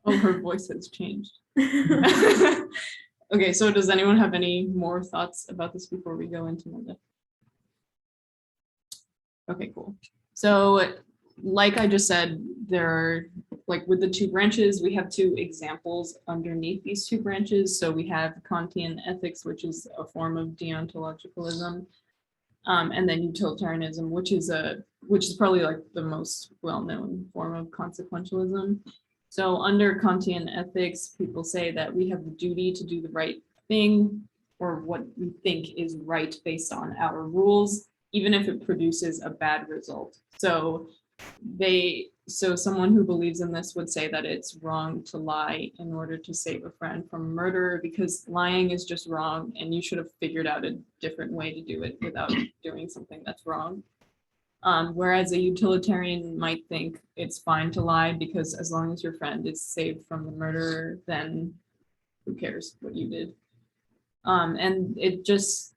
Oh, her voice has changed. Okay, so does anyone have any more thoughts about this before we go into more depth? Okay, cool. So like I just said, there are, like with the two branches, we have two examples underneath these two branches. So we have Kantian ethics, which is a form of deontologicalism, and then utilitarianism, which is probably like the most well-known form of consequentialism. So under Kantian ethics, people say that we have the duty to do the right thing, or what we think is right based on our rules, even if it produces a bad result. So someone who believes in this would say that it's wrong to lie in order to save a friend from murder, because lying is just wrong and you should have figured out a different way to do it without doing something that's wrong. Whereas a utilitarian might think it's fine to lie because as long as your friend is saved from the murderer, then who cares what you did? And it just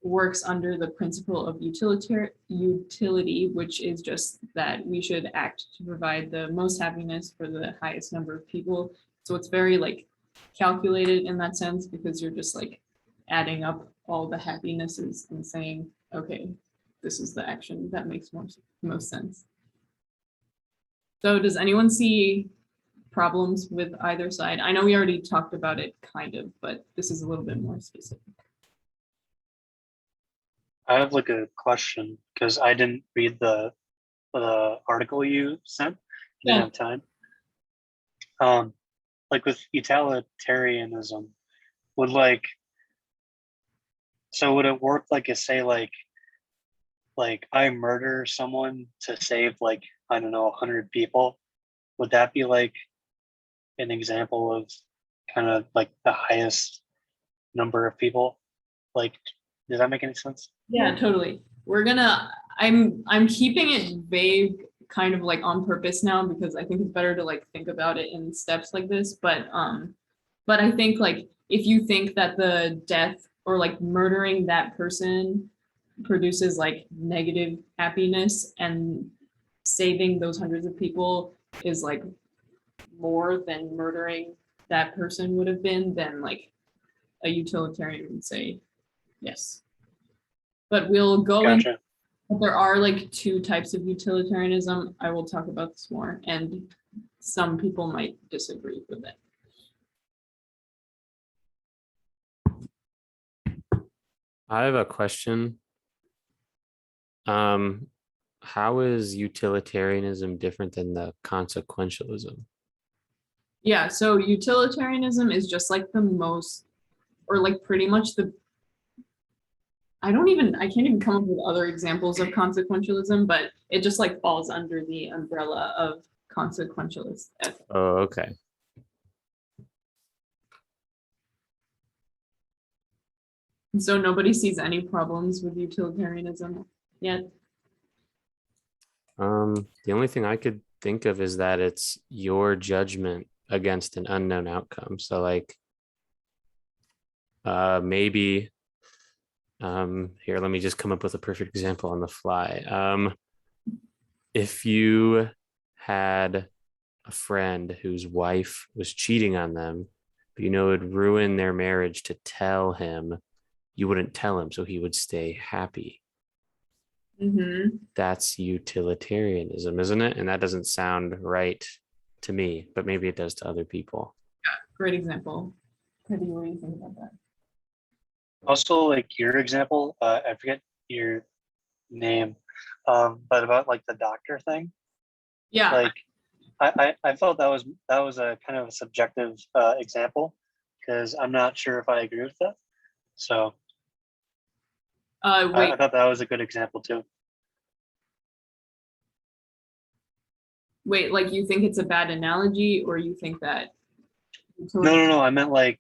works under the principle of utility, which is just that we should act to provide the most happiness for the highest number of people. So it's very like calculated in that sense, because you're just like adding up all the happinesses and saying, okay, this is the action that makes most sense. So does anyone see problems with either side? I know we already talked about it kind of, but this is a little bit more specific. I have like a question because I didn't read the article you sent. I didn't have time. Like with utilitarianism, would it work like a say like I murder someone to save like, I don't know, 100 people? Would that be like an example of kind of like the highest number of people? Like, does that make any sense? Yeah, totally. I'm keeping it vague kind of like on purpose now, because I think it's better to like think about it in steps like this. But I think like if you think that the death or like murdering that person produces like negative happiness, and saving those hundreds of people is like more than murdering that person would have been, then like a utilitarian would say yes. But we'll go Gotcha. in. There are like two types of utilitarianism. I will talk about this more, and some people might disagree with it. I have a question. How is utilitarianism different than the consequentialism? Yeah, so utilitarianism is just like the most, or like pretty much the, I can't even come up with other examples of consequentialism, but it just like falls under the umbrella of consequentialist ethics. Oh, okay. So nobody sees any problems with utilitarianism yet. The only thing I could think of is that it's your judgment against an unknown outcome. So like maybe here, let me just come up with a perfect example on the fly. If you had a friend whose wife was cheating on them, but it would ruin their marriage to tell him, you wouldn't tell him, so he would stay happy. Mm-hmm. That's utilitarianism, isn't it? And that doesn't sound right to me, but maybe it does to other people. Yeah, great example. Teddy, what do you think about that? Also, like your example, I forget your name, but about like the doctor thing. Yeah. Like, I felt that was a kind of a subjective example, because I'm not sure if I agree with that. So Wait. I thought that was a good example too. Wait, like you think it's a bad analogy, or you think that? No. I meant like,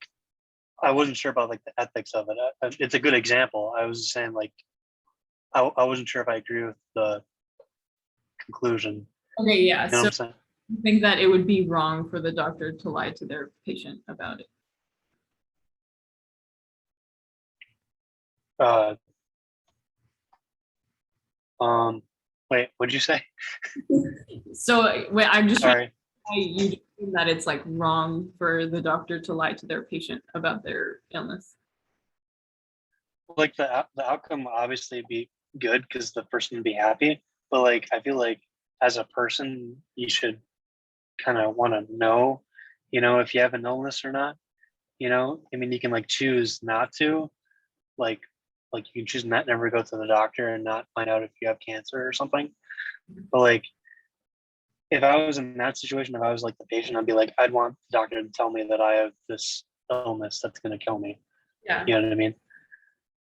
I wasn't sure about like the ethics of it. It's a good example. I was just saying like, I wasn't sure if I agree with the conclusion. Okay, yeah. You know what I'm So saying? you think that it would be wrong for the doctor to lie to their patient about it? Wait, what'd you say? So wait, I'm just Sorry. you assume that it's like wrong for the doctor to lie to their patient about their illness. Like the outcome will obviously be good because the person would be happy, but like I feel like as a person you should kind of want to know, if you have an illness or not. I mean, you can like choose not to, like you can choose not never go to the doctor and not find out if you have cancer or something. But like if I was in that situation, if I was like the patient, I'd be like, I'd want the doctor to tell me that I have this illness that's going to kill me. Yeah. You know what I mean?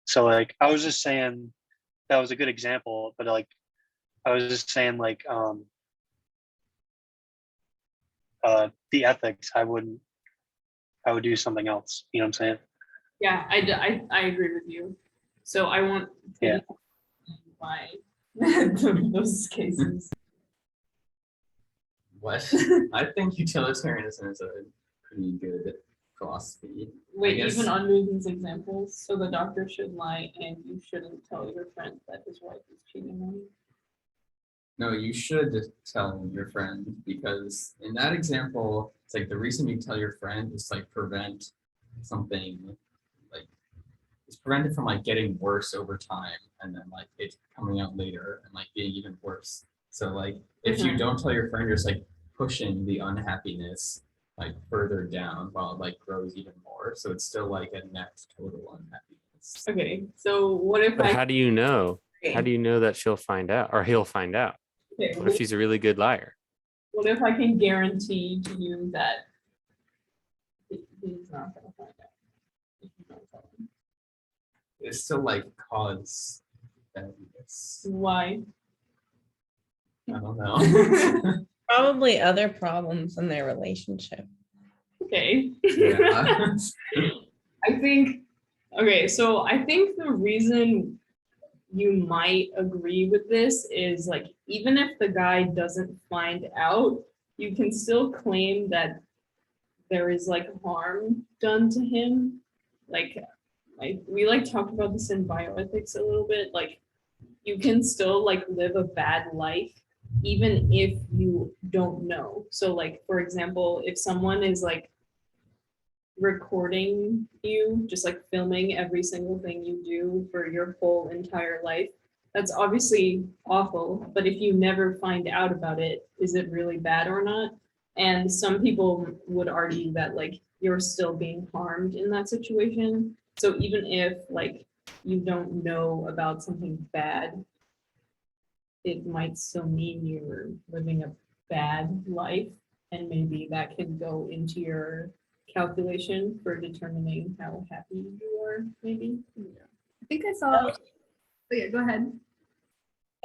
So like I was just saying that was a good example, but like I was just saying like the ethics, I would do something else. You know what I'm saying? Yeah, I agree with you. So I want to Yeah. why those cases. What? I think utilitarianism is a pretty good philosophy. Wait, guess- even under these examples, so the doctor should lie and you shouldn't tell your friend that his wife is cheating on you. No, you should tell your friend, because in that example, it's like the reason you tell your friend is like prevent something, like it's prevented from like getting worse over time and then like it coming out later and like being even worse. So like if you Mhm. don't tell your friend, you're just like pushing the unhappiness like further down while it like grows even more. So it's still like a net total unhappiness. Okay, so what if But I how do you know? How do you know that she'll find out or he'll find out? okay, What if she's a really good liar? what if I can guarantee to you that he's not gonna find out if you don't tell him? It's still like cause happiness. Why? I don't know. Probably other problems in their relationship. Okay. Yeah. I think, okay, so I think the reason you might agree with this is like, even if the guy doesn't find out, you can still claim that there is like harm done to him. Like, we like talked about this in bioethics a little bit, like you can still like live a bad life even if you don't know. So like, for example, if someone is like recording you, just like filming every single thing you do for your whole entire life, that's obviously awful. But if you never find out about it, is it really bad or not? And some people would argue that like you're still being harmed in that situation. So even if like you don't know about something bad, it might still mean you're living a bad life, and maybe that can go into your calculation for determining how happy you are, maybe. I think I saw, oh yeah, go ahead.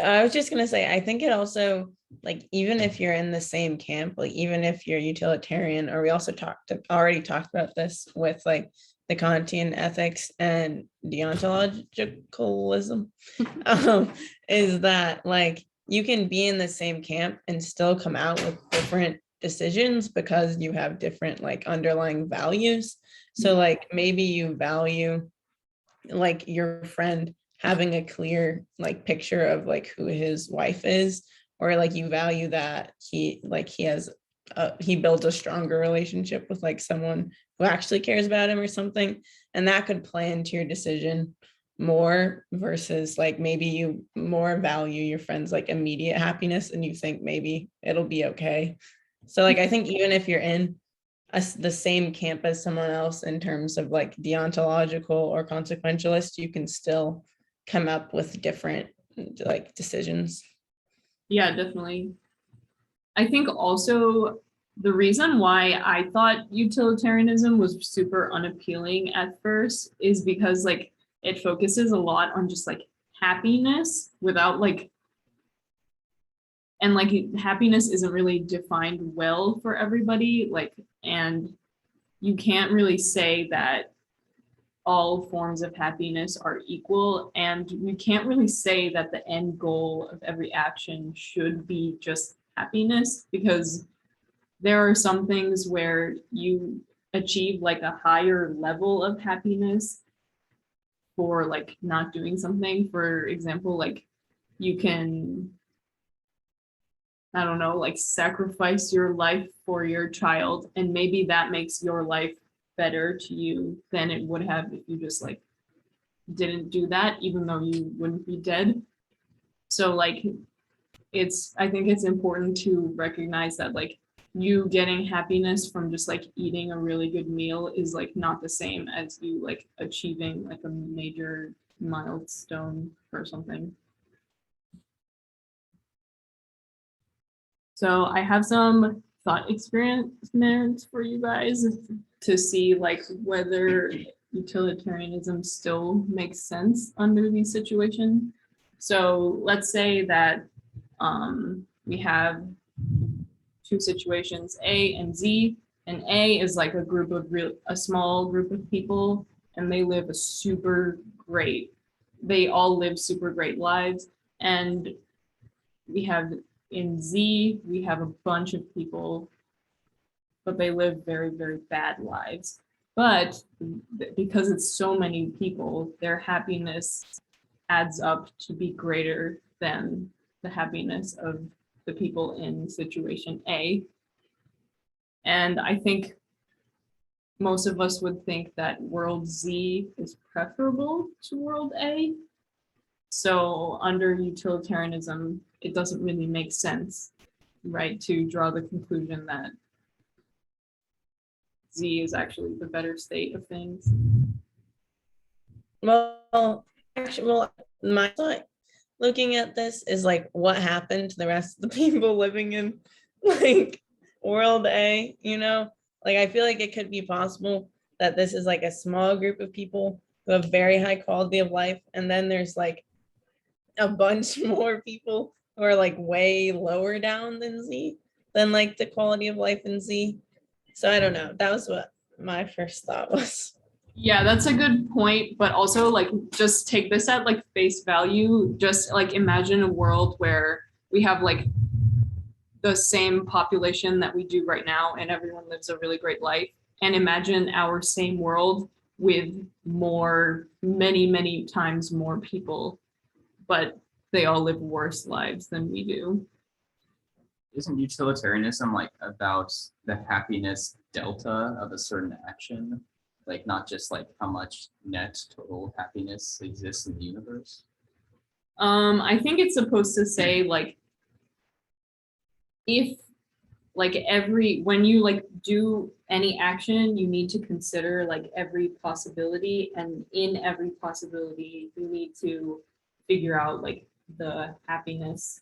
I was just gonna say, I think it also, like, even if you're in the same camp, like even if you're utilitarian, or we also already talked about this with like the Kantian ethics and deontologicalism, is that like you can be in the same camp and still come out with different decisions because you have different like underlying values. So like maybe you value like your friend having a clear like picture of like who his wife is, or like you value that he builds a stronger relationship with like someone who actually cares about him or something, and that could play into your decision more, versus like maybe you more value your friend's like immediate happiness and you think maybe it'll be okay. So like I think even if you're in the same camp as someone else in terms of like deontological or consequentialist, you can still come up with different like decisions. Yeah, definitely. I think also the reason why I thought utilitarianism was super unappealing at first is because like it focuses a lot on just like happiness without like, and like happiness isn't really defined well for everybody, like, and you can't really say that all forms of happiness are equal, and we can't really say that the end goal of every action should be just happiness, because there are some things where you achieve like a higher level of happiness for like not doing something. For example, like you can I don't know, like sacrifice your life for your child, and maybe that makes your life better to you than it would have if you just like didn't do that, even though you wouldn't be dead. So like I think it's important to recognize that like you getting happiness from just like eating a really good meal is like not the same as you like achieving like a major milestone or something. So I have some thought experiments for you guys to see like whether utilitarianism still makes sense under these situations. So let's say that we have two situations, A and Z, and A is like a small group of people, and they all live super great lives. And we have in Z, we have a bunch of people, but they live very, very bad lives. But because it's so many people, their happiness adds up to be greater than the happiness of the people in situation A. And I think most of us would think that world Z is preferable to world A. So under utilitarianism, it doesn't really make sense, right, to draw the conclusion that Z is actually the better state of things. Well, actually, my thought looking at this is like what happened to the rest of the people living in like world A, you know? Like I feel like it could be possible that this is like a small group of people who have very high quality of life, and then there's like a bunch more people who are like way lower down than Z, than like the quality of life in Z. So I don't know. That was what my first thought was. Yeah, that's a good point, but also like just take this at like face value. Just like imagine a world where we have like the same population that we do right now and everyone lives a really great life. And imagine our same world with many times more people, but they all live worse lives than we do. Isn't utilitarianism like about the happiness delta of a certain action? Like not just like how much net total happiness exists in the universe? I think it's supposed to say like if like when you like do any action, you need to consider like every possibility, and in every possibility you need to figure out like the happiness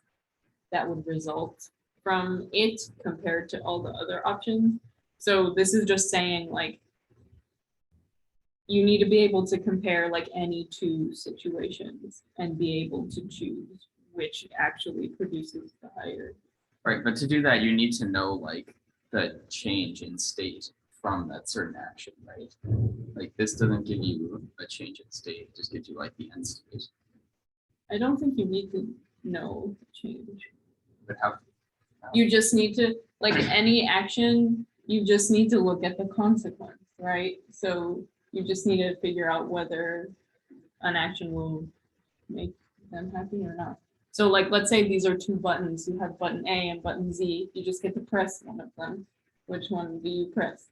that would result from it compared to all the other options. So this is just saying like you need to be able to compare like any two situations and be able to choose which actually produces the higher. Right, but to do that, you need to know like the change in state from that certain action, right? Like this doesn't give you a change in state, it just gives you like the end state. I don't think you need to know change. But how? You just need to, like any action, you just need to look at the consequence, right? So you just need to figure out whether an action will make them happy or not. So like, let's say these are two buttons. You have button A and button Z. You just get to press one of them. Which one do you press?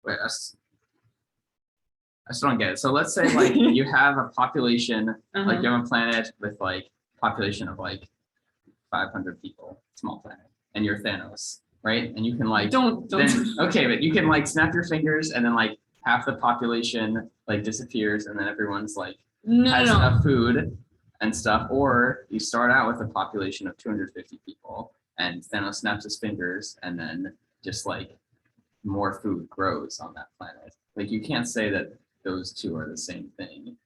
Wait, I still don't get it. So let's say like you have a population, like you have a planet with like population of like 500 people, small planet, and you're Thanos, right? And you can like Don't. Okay, but you can like snap your fingers and then like half the population like disappears and then everyone's like has enough food and stuff. Or you start out with a population of 250 people and Thanos snaps his fingers and then just like more food grows on that planet. Like you can't say that those two are the same thing.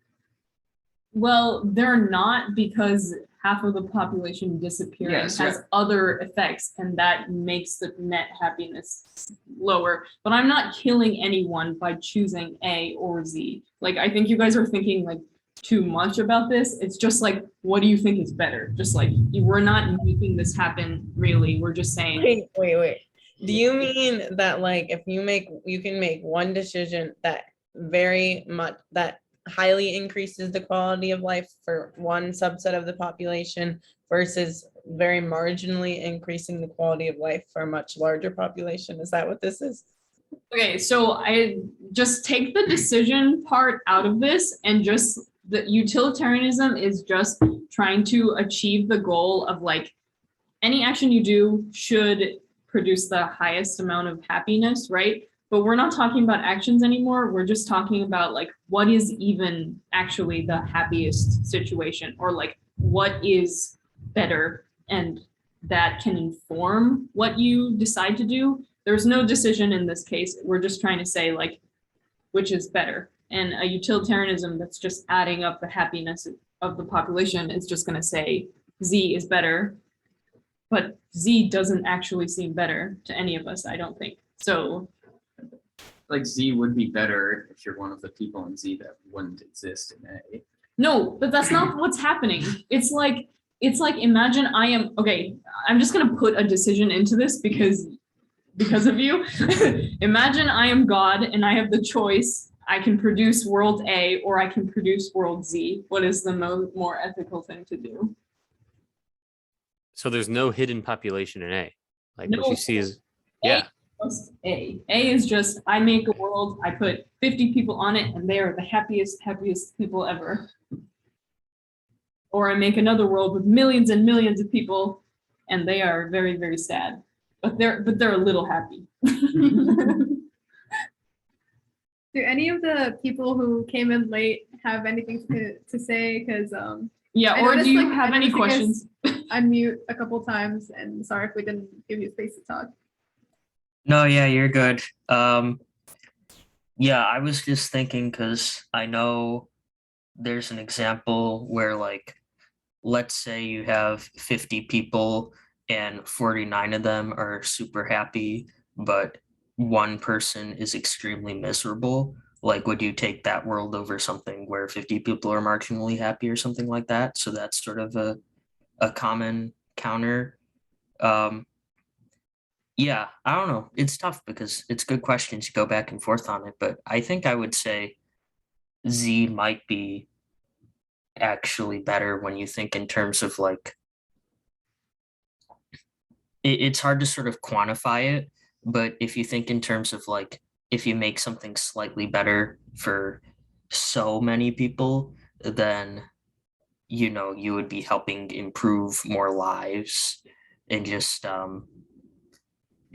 Well, they're not, because half of the population disappearing has other effects, and that makes the net happiness lower. But I'm not killing anyone by choosing A or Z. Like, I think you guys are thinking like too much about this. It's just like, what do you think is better? Just like, we're not making this happen, really. We're just saying. Wait. Do you mean that like if you can make one decision that highly increases the quality of life for one subset of the population versus very marginally increasing the quality of life for a much larger population. Is that what this is? Okay, so I just take the decision part out of this, and just the utilitarianism is just trying to achieve the goal of like any action you do should produce the highest amount of happiness, right? But we're not talking about actions anymore. We're just talking about like what is even actually the happiest situation, or like what is better, and that can inform what you decide to do. There's no decision in this case. We're just trying to say like which is better. And a utilitarianism that's just adding up the happiness of the population is just going to say Z is better, but Z doesn't actually seem better to any of us, I don't think. So Like Z would be better if you're one of the people in Z that wouldn't exist in A. no, but that's not what's happening. It's like imagine I am okay. I'm just gonna put a decision into this because of you. Imagine I am God and I have the choice. I can produce world A or I can produce world Z. What is the more ethical thing to do? So there's no hidden population in A. Like what No. you see is, A yeah. Just A. A is just I make a world, I put 50 people on it, and they are the happiest people ever. Or I make another world with millions and millions of people, and they are very, very sad. But they're a little happy. Do any of the people who came in late have anything to say? Because Yeah, I or noticed, do you like, have I any noticed you guys- questions? unmute a couple times, and sorry if we didn't give you space to talk. No, yeah, you're good. Yeah, I was just thinking because I know there's an example where, like, let's say you have 50 people and 49 of them are super happy, but one person is extremely miserable. Like, would you take that world over something where 50 people are marginally happy or something like that? So that's sort of a common counter. Yeah, I don't know. It's tough because it's good questions to go back and forth on it, but I think I would say Z might be actually better when you think in terms of like it's hard to sort of quantify it, but if you think in terms of like if you make something slightly better for so many people, then you would be helping improve more lives and just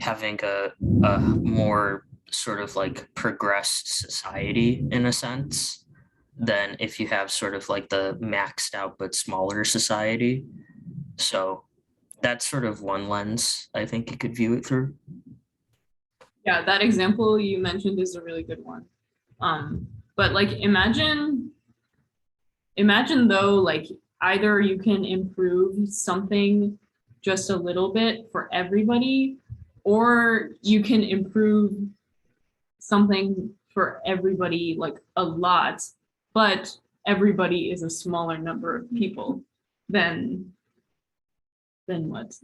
having a more sort of like progressed society in a sense than if you have sort of like the maxed out but smaller society. So that's sort of one lens I think you could view it through. Yeah, that example you mentioned is a really good one. But like imagine though, like either you can improve something just a little bit for everybody, or you can improve something for everybody like a lot, but everybody is a smaller number of people. Then what?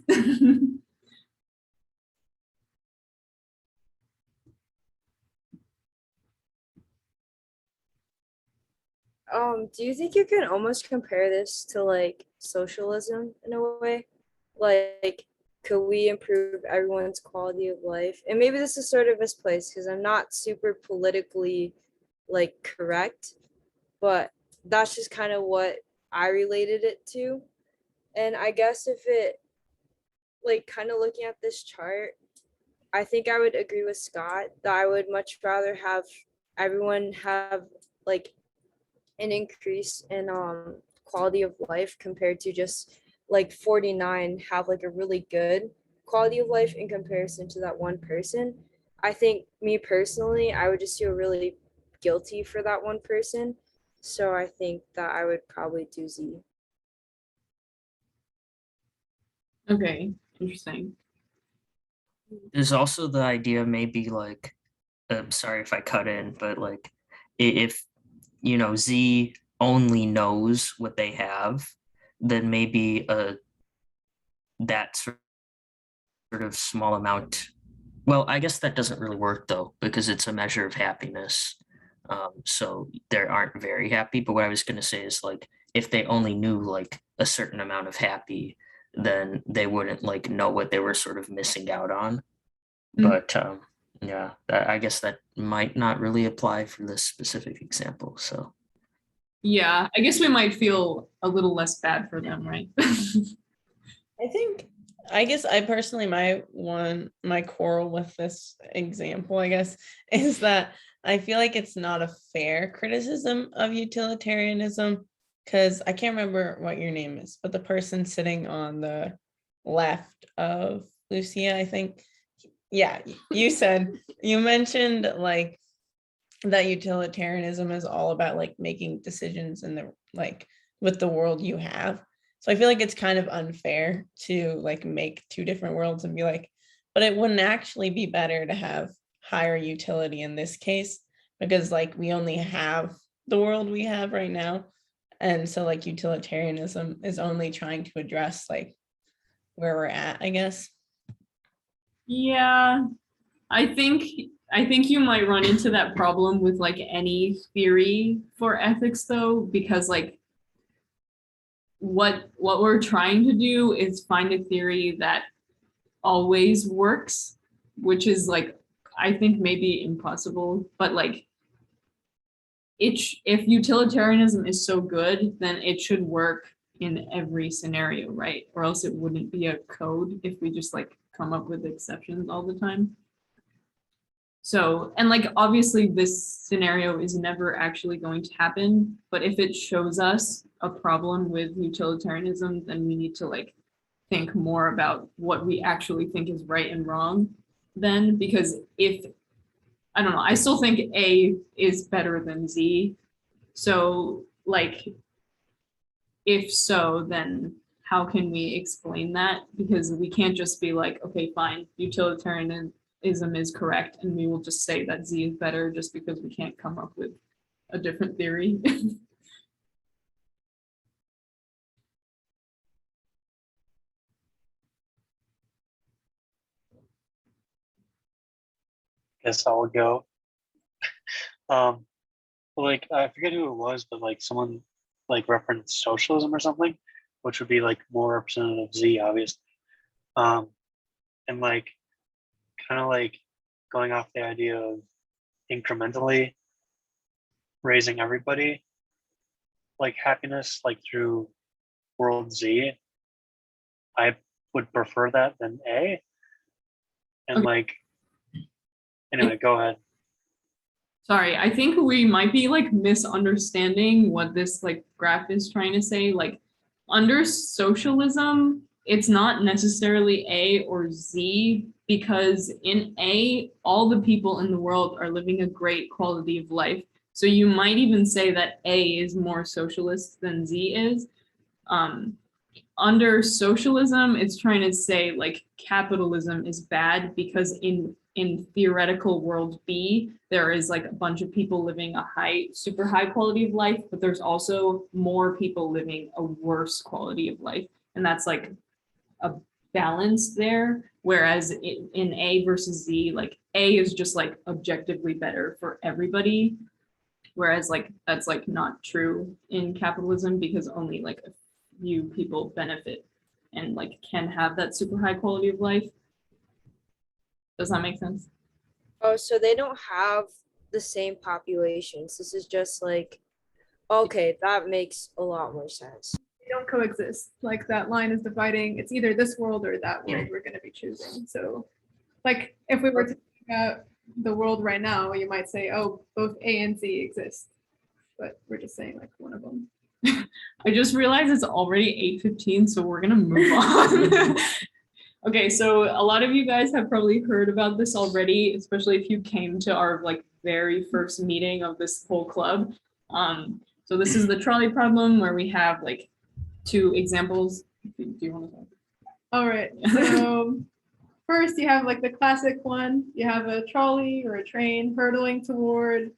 Do you think you can almost compare this to like socialism in a way? Like, could we improve everyone's quality of life? And maybe this is sort of misplaced because I'm not super politically like correct, but that's just kind of what I related it to. And I guess if it like kind of looking at this chart, I think I would agree with Scott that I would much rather have everyone have like an increase in quality of life compared to just like 49 have like a really good quality of life in comparison to that one person. I think me personally, I would just feel really guilty for that one person. So I think that I would probably do Z. Okay, interesting. There's also the idea maybe like I'm sorry if I cut in, but like if Z only knows what they have, then maybe that sort of small amount. Well, I guess that doesn't really work though, because it's a measure of happiness. So they aren't very happy. But what I was going to say is like, if they only knew like a certain amount of happy, then they wouldn't like know what they were sort of missing out on. Mm. But yeah, I guess that might not really apply for this specific example. So Yeah, I guess we might feel a little less bad for them, right? I guess I personally, my quarrel with this example, I guess, is that I feel like it's not a fair criticism of utilitarianism, because I can't remember what your name is, but the person sitting on the left of Lucia, I think. Yeah, you mentioned like that utilitarianism is all about like making decisions in the like with the world you have. So I feel like it's kind of unfair to like make two different worlds and be like, but it wouldn't actually be better to have higher utility in this case, because like we only have the world we have right now. And so like utilitarianism is only trying to address like where we're at, I guess. Yeah, I think you might run into that problem with like any theory for ethics though, because like what we're trying to do is find a theory that always works, which is like I think maybe impossible, but like if utilitarianism is so good, then it should work in every scenario, right? Or else it wouldn't be a code if we just like come up with exceptions all the time. So, and like obviously this scenario is never actually going to happen, but if it shows us a problem with utilitarianism, then we need to like think more about what we actually think is right and wrong then, because if, I don't know, I still think A is better than Z. So like, if so, then how can we explain that? Because we can't just be like, okay, fine, utilitarianism is correct, and we will just say that Z is better just because we can't come up with a different theory. Guess I'll go. Like I forget who it was, but like someone like referenced socialism or something, which would be like more representative of Z, obviously. And like kind of like going off the idea of incrementally raising everybody, like happiness, like through world Z. I would prefer that than A. And Okay. like, anyway, go ahead. Sorry, I think we might be like misunderstanding what this like graph is trying to say. Like under socialism, it's not necessarily A or Z, because in A, all the people in the world are living a great quality of life. So you might even say that A is more socialist than Z is. Under socialism, it's trying to say like capitalism is bad because in theoretical world B, there is like a bunch of people living a super high quality of life, but there's also more people living a worse quality of life. And that's like a balance there. Whereas in A versus Z, like A is just like objectively better for everybody. Whereas like that's like not true in capitalism, because only like a few people benefit and like can have that super high quality of life. Does that make sense? Oh, so they don't have the same populations. This is just like, okay, that makes a lot more sense. They don't coexist. Like that line is dividing. It's either this world or that world we're going to be choosing. So, like if we were to think about the world right now, you might say, oh, both A and Z exist, but we're just saying like one of them. I just realized it's already 8:15, so we're gonna move on. Okay, so a lot of you guys have probably heard about this already, especially if you came to our like very first meeting of this whole club. So this is the trolley problem, where we have like two examples. Do you want to talk? All right. So first you have like the classic one. You have a trolley or a train hurtling toward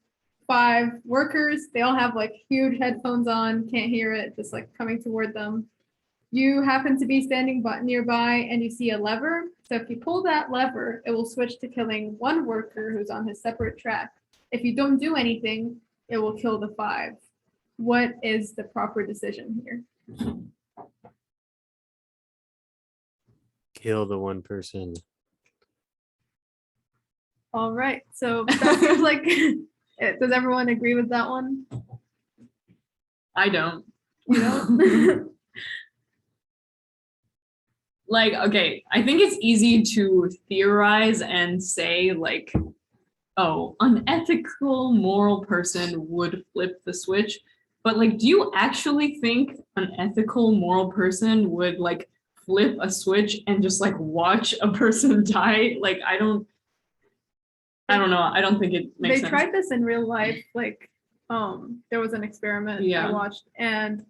5 workers. They all have like huge headphones on, can't hear it, just like coming toward them. You happen to be standing nearby and you see a lever. So if you pull that lever, it will switch to killing one worker who's on his separate track. if you don't do anything, it will kill the 5. What is the proper decision here? Kill the one person. All right, so that seems like, does everyone agree with that one? I don't. You know? Like, okay, I think it's easy to theorize and say like, oh, an ethical, moral person would flip the switch. But like, do you actually think an ethical, moral person would like flip a switch and just like watch a person die? Like, I don't know. I don't think it makes They sense. tried this in real life. Like, there was an experiment I Yeah. watched, and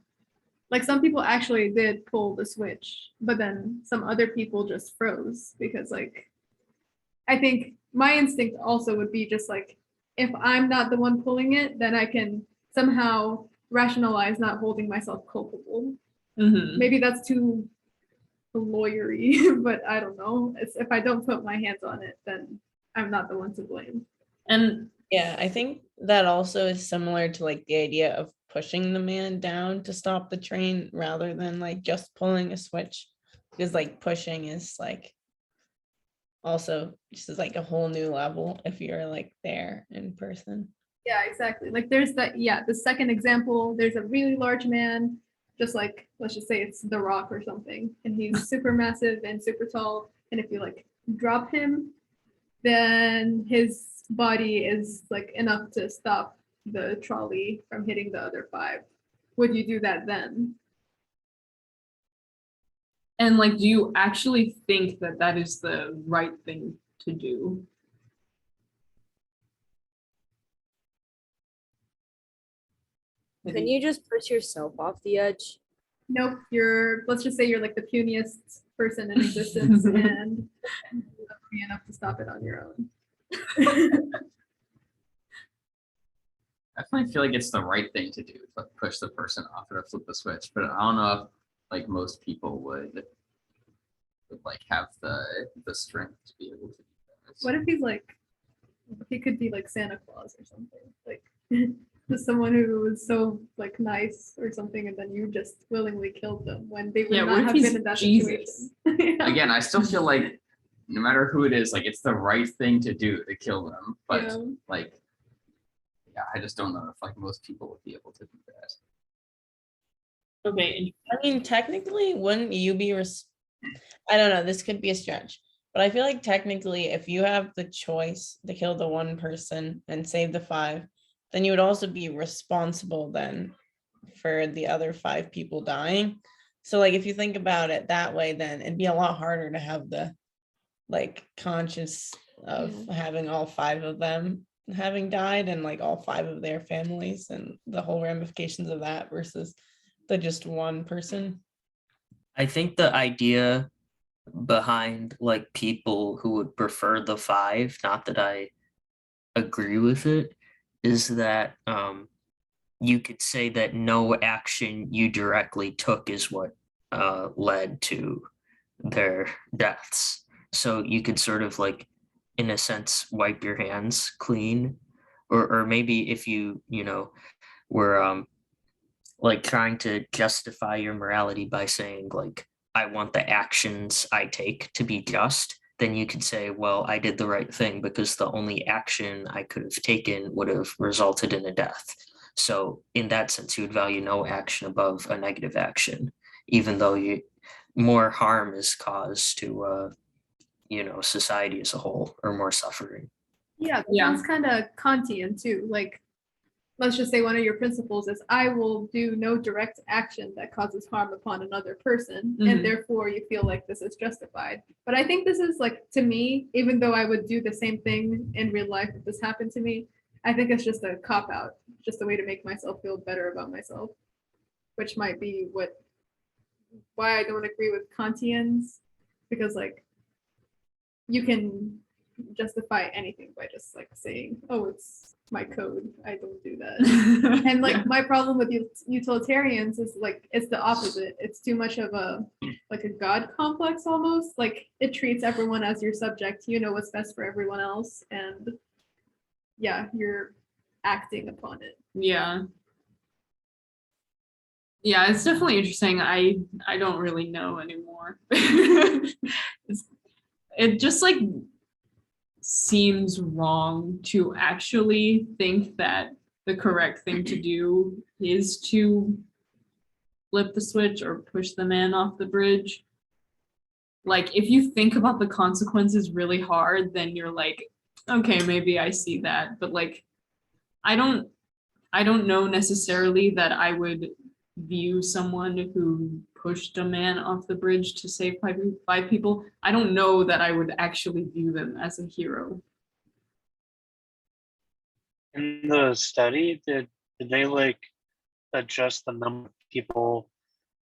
like some people actually did pull the switch, but then some other people just froze because like, I think my instinct also would be just like, if I'm not the one pulling it, then I can somehow rationalize not holding myself culpable. Mhm. Maybe that's too lawyery, but I don't know. It's, if I don't put my hands on it, then I'm not the one to blame. And Yeah, I think that also is similar to like the idea of pushing the man down to stop the train rather than like just pulling a switch, because like pushing is like also just is like a whole new level if you're like there in person. Yeah, exactly. Like there's that, yeah, the second example, there's a really large man, just like, let's just say it's The Rock or something, and he's super massive and super tall. And if you like drop him, then his body is like enough to stop the trolley from hitting the other 5. Would you do that then? and like, do you actually think that that is the right thing to do? Can you just push yourself off the edge? Nope, you're, let's just say you're like the puniest person in existence and you're lucky enough to stop it on your own. I definitely feel like it's the right thing to do to push the person off or flip the switch, but I don't know if like most people would like have the strength to be able to do that. What if he's like, he could be like Santa Claus or something, like just someone who was so like nice or something, and then you just willingly killed them when they would Yeah, what not if have he's been in that Jesus? situation. Yeah. Again, I still feel like no matter who it is, like it's the right thing to do to kill them, but Yeah. like, yeah, I just don't know if like most people would be able to do that. Okay, I mean, technically, wouldn't you be I don't know, this could be a stretch, but I feel like technically if you have the choice to kill the one person and save the 5, then you would also be responsible then for the other 5 people dying. So like if you think about it that way, then it'd be a lot harder to have the like conscious of having all 5 of them having died and like all 5 of their families and the whole ramifications of that versus the just one person. I think the idea behind like people who would prefer the 5, not that I agree with it, is that you could say that no action you directly took is what led to their deaths. So you could sort of like, in a sense, wipe your hands clean, or maybe if you were like trying to justify your morality by saying like, I want the actions I take to be just, then you could say, well, I did the right thing because the only action I could have taken would have resulted in a death. So in that sense, you would value no action above a negative action, even though more harm is caused to society as a whole, or more suffering. Yeah, that Yeah. sounds kind of Kantian too. Like, let's just say one of your principles is I will do no direct action that causes harm upon another person, Mhm. and therefore you feel like this is justified. But I think this is like, to me, even though I would do the same thing in real life if this happened to me, I think it's just a cop out, just a way to make myself feel better about myself, which might be why I don't agree with Kantians, because like you can justify anything by just like saying, oh, it's my code, I don't do that. And like my problem with utilitarians is like it's the opposite. It's too much of a like a god complex almost. Like it treats everyone as your subject. You know what's best for everyone else, and yeah, you're acting upon it. Yeah. Yeah, it's definitely interesting. I don't really know anymore. It just like seems wrong to actually think that the correct thing to do is to flip the switch or push the man off the bridge. Like if you think about the consequences really hard, then you're like, okay, maybe I see that. But like I don't know necessarily that I would view someone who pushed a man off the bridge to save five people. I don't know that I would actually view them as a hero. In the study, did they like adjust the number of people,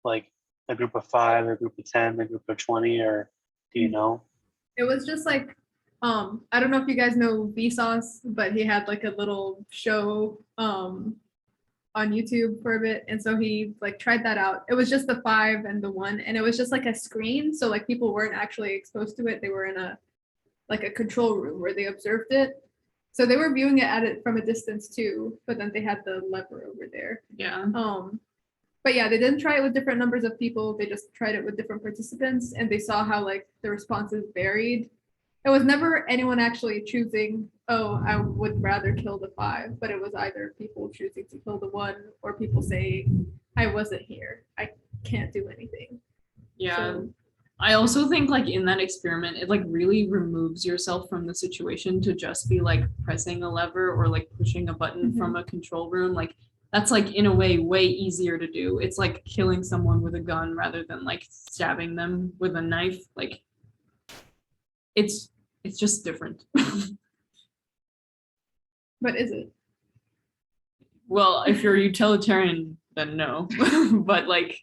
like a group of 5, a group of 10, a group of 20, or do you know? It was just like, I don't know if you guys know Vsauce, but he had like a little show on YouTube for a bit. And so he like tried that out. It was just the 5 and the 1, and it was just like a screen. So like people weren't actually exposed to it. They were in a like a control room where they observed it. So they were viewing it at it from a distance too, but then they had the lever over there. Yeah. But yeah, they didn't try it with different numbers of people. They just tried it with different participants, and they saw how like the responses varied. It was never anyone actually choosing, oh, I would rather kill the 5, but it was either people choosing to kill the 1 or people saying, I wasn't here. I can't do anything. Yeah. So, I also think like in that experiment, it like really removes yourself from the situation to just be like pressing a lever or like pushing a button from a control room. Like that's like in a way easier to do. It's like killing someone with a gun rather than like stabbing them with a knife. Like it's just different. but is it? Well, if you're a utilitarian, then no. But like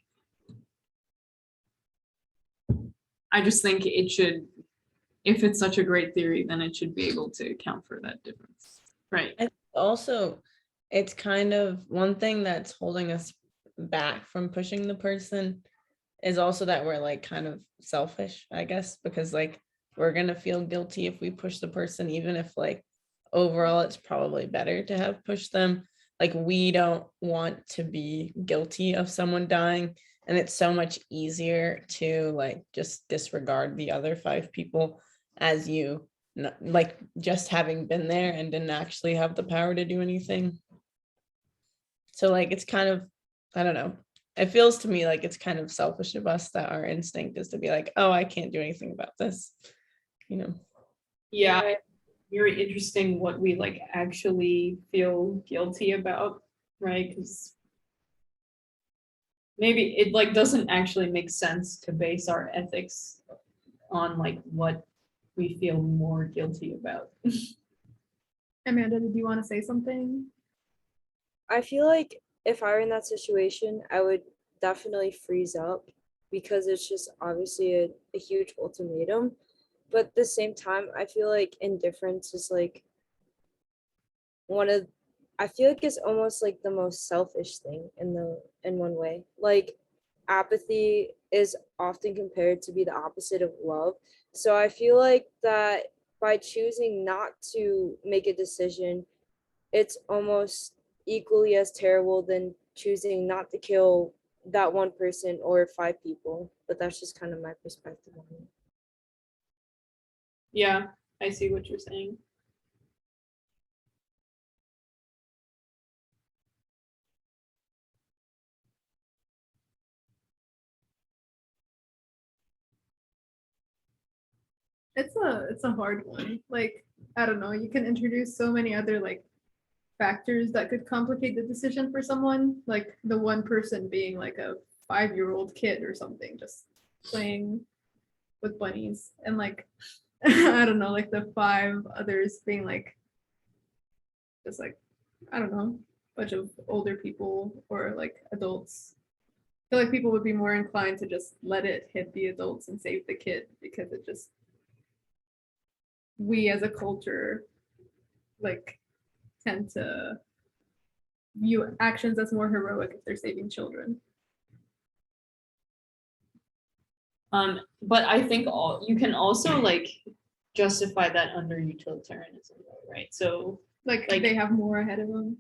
I just think it should, if it's such a great theory, then it should be able to account for that difference. Right. Also, it's kind of one thing that's holding us back from pushing the person is also that we're like kind of selfish, I guess, because like we're gonna feel guilty if we push the person, even if like overall it's probably better to have pushed them. Like we don't want to be guilty of someone dying, and it's so much easier to like just disregard the other 5 people as you like just having been there and didn't actually have the power to do anything. So like it's kind of, I don't know, it feels to me like it's kind of selfish of us that our instinct is to be like, oh, I can't do anything about this, you know. Yeah. Very interesting what we like actually feel guilty about, right? Because maybe it like doesn't actually make sense to base our ethics on like what we feel more guilty about. Amanda, did you want to say something? I feel like if I were in that situation, I would definitely freeze up because it's just obviously a huge ultimatum. But at the same time, I feel like indifference is like one of I feel like it's almost like the most selfish thing in one way. Like apathy is often compared to be the opposite of love. So I feel like that by choosing not to make a decision, it's almost equally as terrible than choosing not to kill that one person or 5 people. But that's just kind of my perspective on it. Yeah, I see what you're saying. It's a hard one. Like, I don't know, you can introduce so many other like factors that could complicate the decision for someone, like the one person being like a 5-year-old kid or something, just playing with bunnies, and like I don't know, like the 5 others being like just like, I don't know, bunch of older people or like adults. I feel like people would be more inclined to just let it hit the adults and save the kid because it just, we as a culture like tend to view actions as more heroic if they're saving children. But I think you can also like justify that under utilitarianism, right? So Like, Like- they have more ahead of them.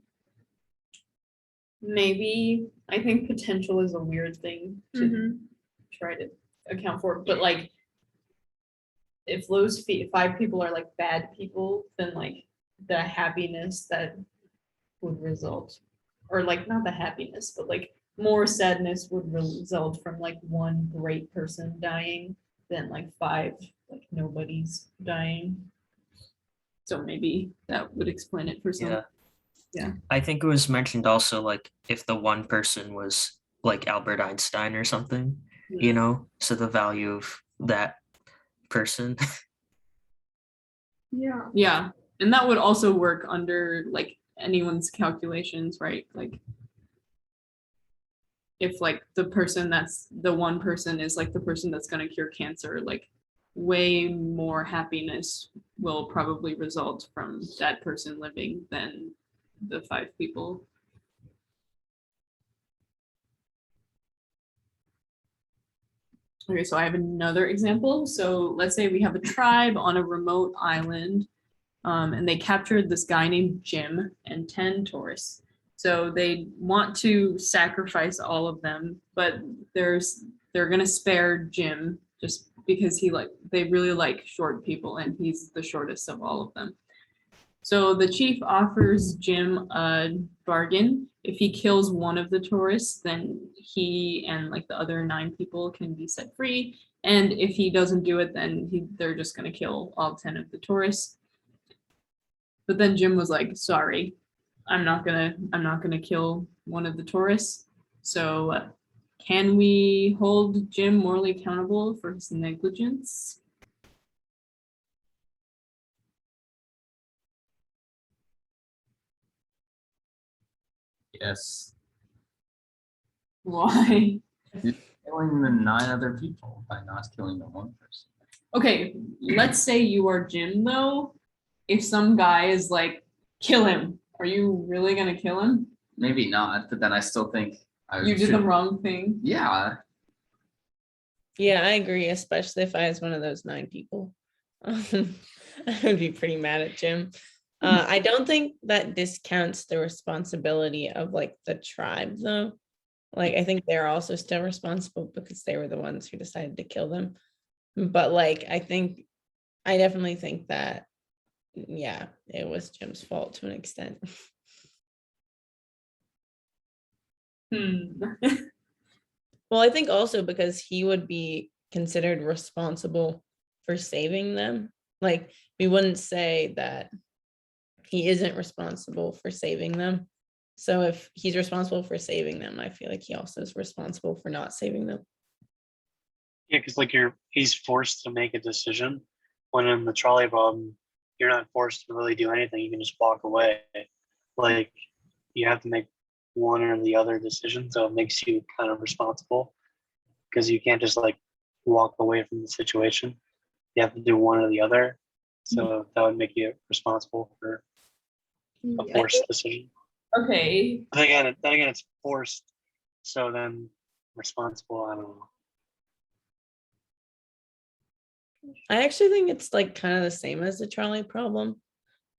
Maybe, I think potential is a weird thing to Mhm. try to account for, but like if those 5 people are like bad people, then like the happiness that would result, or like not the happiness, but like more sadness would result from like one great person dying than like 5 like nobody's dying. So maybe that would explain it for some. Yeah. Yeah. I think it was mentioned also like if the one person was like Albert Einstein or something, you know, so the value of that person. Yeah. Yeah, and that would also work under like anyone's calculations, right? Like if like the person that's the one person is like the person that's going to cure cancer, like way more happiness will probably result from that person living than the 5 people. Okay, so I have another example. So let's say we have a tribe on a remote island, and they captured this guy named Jim and 10 tourists. So they want to sacrifice all of them, but they're gonna spare Jim just because they really like short people and he's the shortest of all of them. So the chief offers Jim a bargain. If he kills one of the tourists, then he and like the other 9 people can be set free. And if he doesn't do it, then they're just gonna kill all 10 of the tourists. But then Jim was like, sorry, I'm not gonna kill one of the tourists. So can we hold Jim morally accountable for his negligence? Yes. Why? Killing the 9 other people by not killing the one person. Okay, let's say you are Jim though. If some guy is like, kill him, are you really gonna kill him? Maybe not, but then I still think You did the wrong thing. Yeah. Yeah, I agree, especially if I was one of those 9 people. I would be pretty mad at Jim. I don't think that discounts the responsibility of like the tribe though. Like I think they're also still responsible because they were the ones who decided to kill them. But like I definitely think that yeah, it was Jim's fault to an extent. Well, I think also because he would be considered responsible for saving them. Like we wouldn't say that he isn't responsible for saving them. So if he's responsible for saving them, I feel like he also is responsible for not saving them. Yeah, because like he's forced to make a decision. When in the trolley problem, you're not forced to really do anything. You can just walk away. Like you have to make one or the other decision, so it makes you kind of responsible because you can't just like walk away from the situation. You have to do one or the other. So that would make you responsible for a Yeah. forced decision. Okay. Then again, it's forced. So then responsible, I don't know. I actually think it's like kind of the same as the trolley problem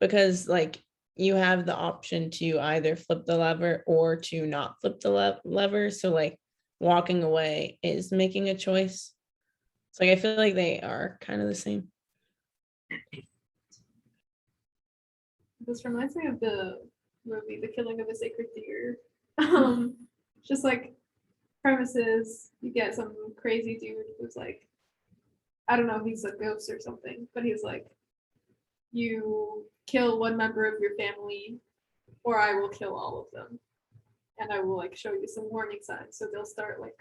because like you have the option to either flip the lever or to not flip the lever. So like walking away is making a choice. So like I feel like they are kind of the same. This reminds me of the movie The Killing of a Sacred Deer. Just like premises, you get some crazy dude who's like, I don't know, he's a ghost or something, but he's like, you kill one member of your family, or I will kill all of them, and I will like show you some warning signs. So they'll start like,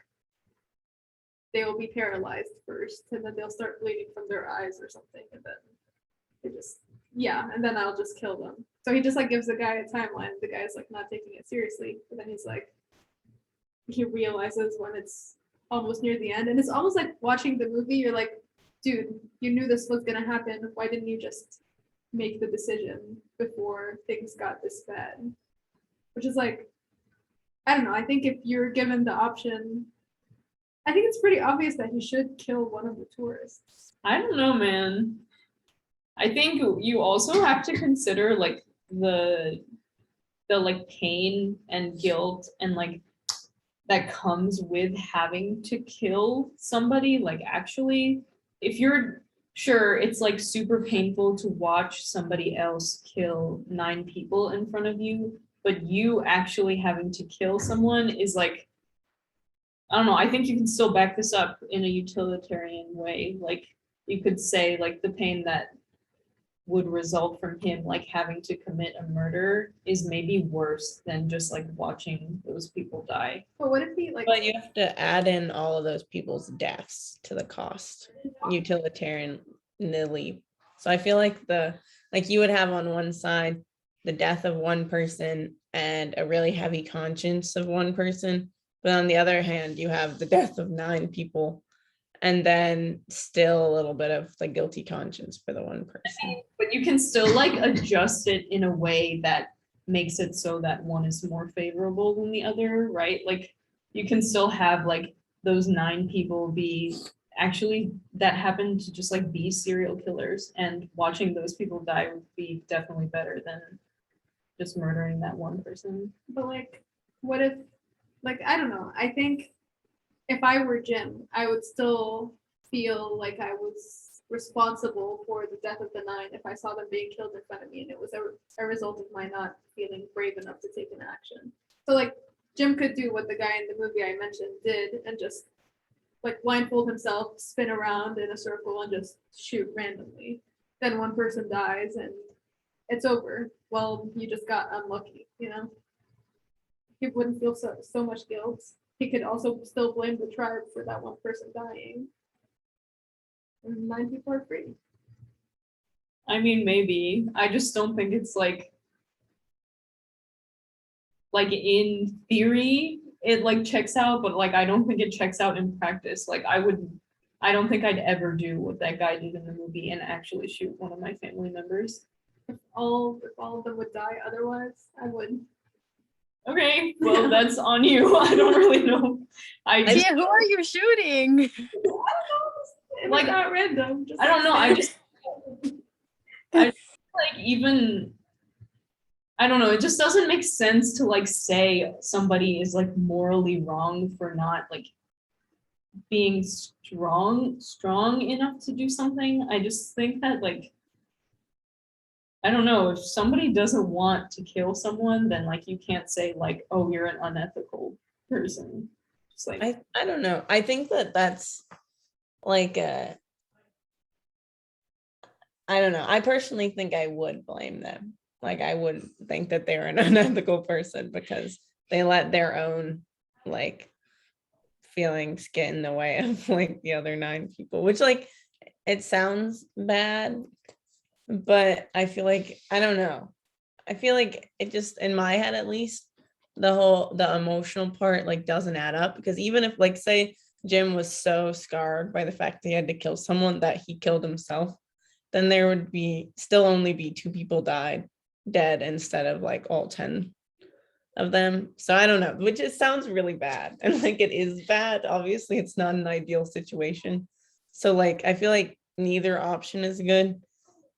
they will be paralyzed first, and then they'll start bleeding from their eyes or something, and then they just and then I'll just kill them. So he just like gives the guy a timeline. The guy's like not taking it seriously, but then he's like, he realizes when it's almost near the end, and it's almost like watching the movie. You're like, dude, you knew this was gonna happen. Why didn't you just make the decision before things got this bad? Which is like, I don't know. I think if you're given the option, I think it's pretty obvious that he should kill one of the tourists. I don't know, man. I think you also have to consider like the like pain and guilt and like that comes with having to kill somebody, like actually, if you're sure it's like super painful to watch somebody else kill 9 people in front of you, but you actually having to kill someone is like, I don't know, I think you can still back this up in a utilitarian way. Like you could say like the pain that would result from him like having to commit a murder is maybe worse than just like watching those people die. But what if he like? But you have to add in all of those people's deaths to the cost, utilitarianly. So I feel like like you would have on one side the death of one person and a really heavy conscience of one person, but on the other hand, you have the death of 9 people, and then still a little bit of the guilty conscience for the one person. But you can still like adjust it in a way that makes it so that one is more favorable than the other, right? Like you can still have like those 9 people be actually that happen to just like be serial killers, and watching those people die would be definitely better than just murdering that one person. But like, what if, like, I don't know. I think if I were Jim, I would still feel like I was responsible for the death of the 9 if I saw them being killed in front of me and it was a result of my not feeling brave enough to take an action. So like Jim could do what the guy in the movie I mentioned did and just like blindfold himself, spin around in a circle and just shoot randomly. Then one person dies and it's over. Well, you just got unlucky, you know? He wouldn't feel so much guilt. He could also still blame the tribe for that one person dying. And 9 people are free. I mean, maybe. I just don't think it's like in theory, it like checks out, but like I don't think it checks out in practice. Like I don't think I'd ever do what that guy did in the movie and actually shoot one of my family members. If all of them would die otherwise, I would. Okay, well, that's on you. I don't really know. I just, who are you shooting? It Like, was not random. Just I don't know. I like- just like even I don't know. It just doesn't make sense to like say somebody is like morally wrong for not like being strong enough to do something. I just think that like I don't know, if somebody doesn't want to kill someone, then like you can't say like, oh, you're an unethical person. Just like I don't know. I think that's like I don't know. I personally think I would blame them. Like I would think that they're an unethical person because they let their own like feelings get in the way of like the other 9 people, which like it sounds bad, but I feel like I don't know. I feel like it just in my head at least the emotional part like doesn't add up, because even if like say Jim was so scarred by the fact that he had to kill someone that he killed himself, then there would be still only be 2 people dead instead of like all 10 of them. So I don't know, which just sounds really bad. And like it is bad. Obviously, it's not an ideal situation. So like I feel like neither option is good.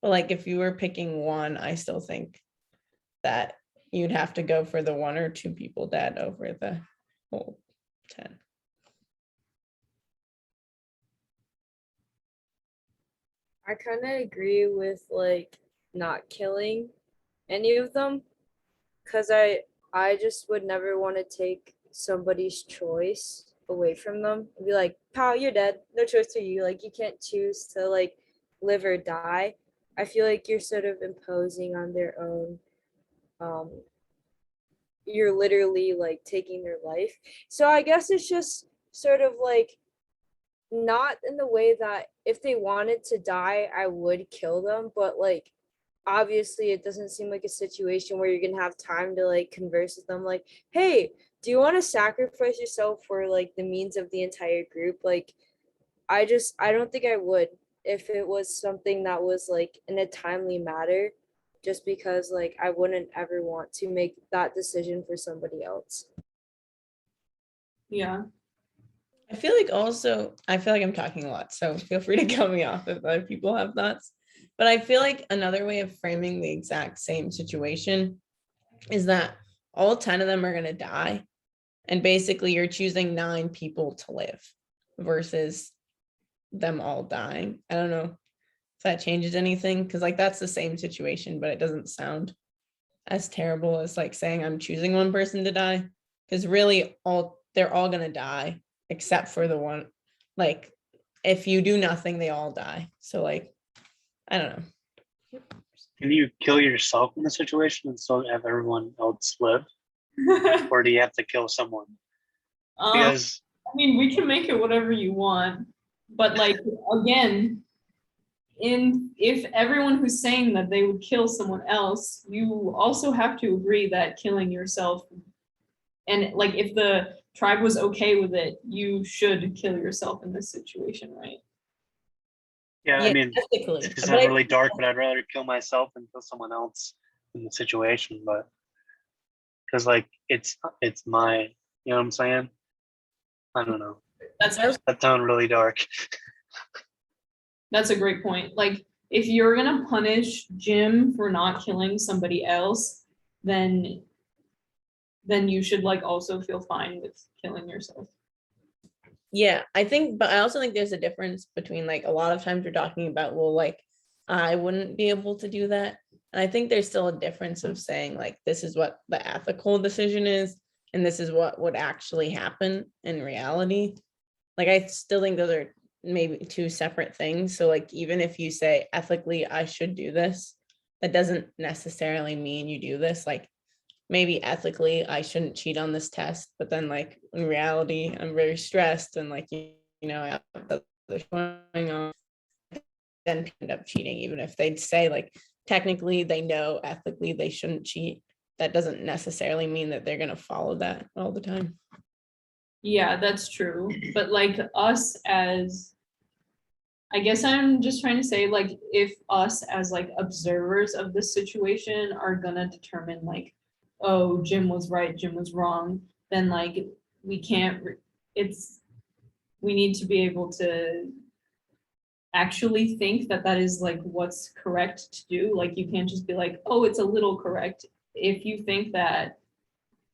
But like if you were picking one, I still think that you'd have to go for the 1 or 2 people dead over the whole 10. I kind of agree with like not killing any of them because I just would never want to take somebody's choice away from them and be like, pal, you're dead, no choice for you, like you can't choose to like live or die. I feel like you're sort of imposing on their own, you're literally like taking their life. So I guess it's just sort of like not in the way that if they wanted to die, I would kill them, but like obviously it doesn't seem like a situation where you're gonna have time to like converse with them like, hey, do you want to sacrifice yourself for like the means of the entire group? Like I don't think I would if it was something that was like in a timely matter, just because like I wouldn't ever want to make that decision for somebody else. yeah. I feel like I'm talking a lot, so feel free to cut me off if other people have thoughts. But I feel like another way of framing the exact same situation is that all 10 of them are going to die. And basically, you're choosing 9 people to live versus them all dying. I don't know if that changes anything, because like that's the same situation, but it doesn't sound as terrible as like saying I'm choosing one person to die, because really they're all going to die except for the one. Like if you do nothing, they all die. So like, I don't know. Can you kill yourself in the situation and still have everyone else live, or do you have to kill someone? Because I mean, we can make it whatever you want, but like again, if everyone who's saying that they would kill someone else, you also have to agree that killing yourself, and like if the tribe was okay with it, you should kill yourself in this situation, right? yeah, I mean, Ethically. it's not really dark, but I'd rather kill myself than kill someone else in the situation. But because like it's my, you know what I'm saying? I don't know. That's That sounds really dark. a great point. Like if you're gonna punish Jim for not killing somebody else, then you should like also feel fine with killing yourself. Yeah, but I also think there's a difference between like a lot of times we're talking about, well, like I wouldn't be able to do that. And I think there's still a difference of saying like this is what the ethical decision is, and this is what would actually happen in reality. Like I still think those are maybe 2 separate things. So like even if you say ethically I should do this, that doesn't necessarily mean you do this. Like maybe ethically I shouldn't cheat on this test, but then like in reality I'm very stressed and like I have other going on, then end up cheating, even if they'd say like technically they know ethically they shouldn't cheat. That doesn't necessarily mean that they're going to follow that all the time. Yeah, that's true. But like us as, I guess I'm just trying to say, like, if us as like observers of this situation are gonna determine like, oh, Jim was right, Jim was wrong, then like we can't, we need to be able to actually think that that is like what's correct to do. Like you can't just be like, oh, it's a little correct. If you think that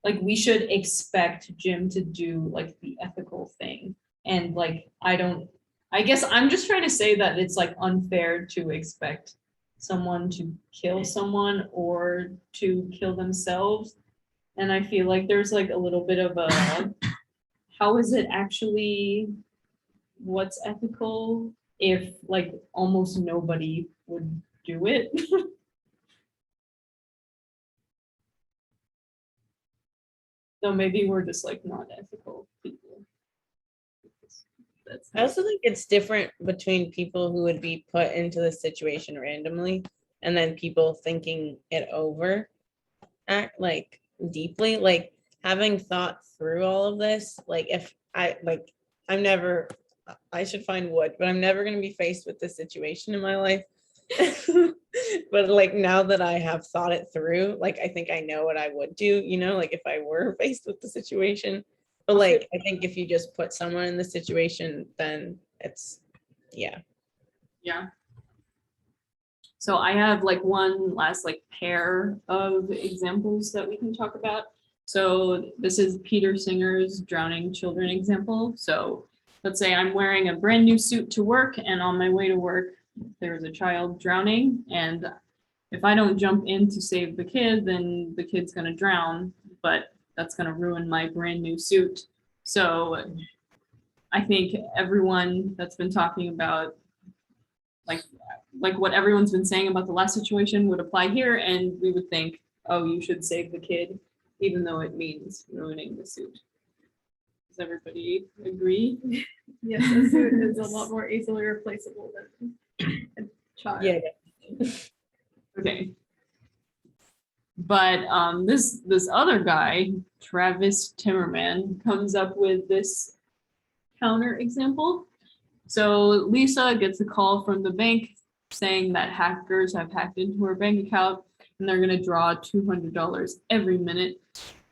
like we should expect Jim to do like the ethical thing. And like I guess I'm just trying to say that it's like unfair to expect someone to kill someone or to kill themselves. And I feel like there's like a little bit of a, how is it actually, what's ethical if like almost nobody would do it? So maybe we're just like not ethical people. I also think it's different between people who would be put into the situation randomly and then people thinking it over, act like deeply, like having thought through all of this. Like if I should find wood, but I'm never going to be faced with this situation in my life. But like now that I have thought it through, like I think I know what I would do, like if I were faced with the situation. But like I think if you just put someone in the situation, then it's yeah. So I have like one last like pair of examples that we can talk about. So this is Peter Singer's drowning children example. So let's say I'm wearing a brand new suit to work, and on my way to work, there's a child drowning. And if I don't jump in to save the kid, then the kid's gonna drown, but that's gonna ruin my brand new suit. So I think everyone that's been talking about like what everyone's been saying about the last situation would apply here, and we would think, oh, you should save the kid, even though it means ruining the suit. Does everybody agree? Yes, a suit is a lot more easily replaceable than a child. Yeah. Okay. But this other guy, Travis Timmerman, comes up with this counter example. So Lisa gets a call from the bank saying that hackers have hacked into her bank account and they're going to draw $200 every minute.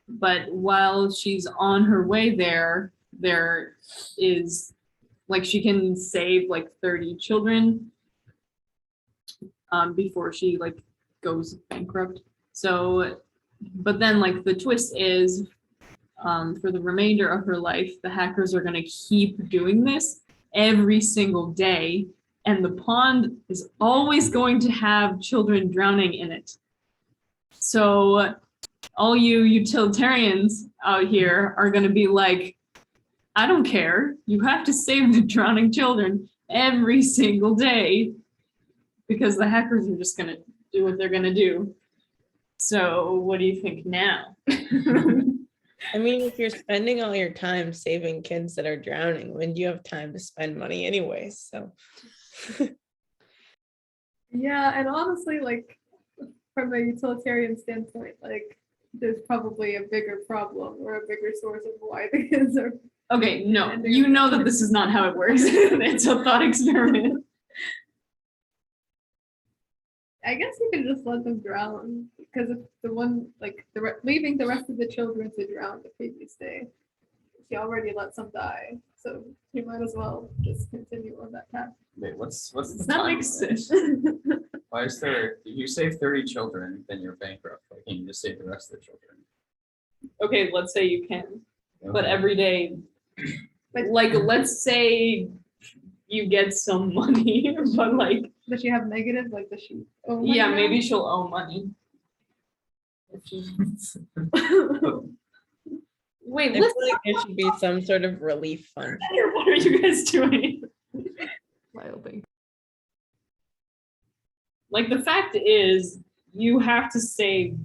But while she's on her way there, there is like she can save like 30 children before she like goes bankrupt. So, but then like the twist is for the remainder of her life, the hackers are going to keep doing this every single day. And the pond is always going to have children drowning in it. So all you utilitarians out here are going to be like, I don't care. You have to save the drowning children every single day because the hackers are just going to do what they're going to do. So what do you think now? I mean, if you're spending all your time saving kids that are drowning, when do you have time to spend money anyways? So Yeah, and honestly, like from a utilitarian standpoint, like there's probably a bigger problem or a bigger source of why the kids are. Okay, no, you know that this is not how it works. It's a thought experiment. I guess you can just let them drown because if the one like leaving the rest of the children to drown the previous day, she already let some die, so you might as well just continue on that path. Wait, what's the Does that make timeline? sense? Why is there, if you save 30 children, then you're bankrupt. Like, can you just save the rest of the children? Okay, let's say you can, but Okay. every day, But like, let's say you get some money, but like, does she have negative? Like does she? owe money yeah, now? maybe she'll owe money. Wait, I listen, feel like there should be some sort of relief fund. what are you guys doing? Like, the fact is, you have to save,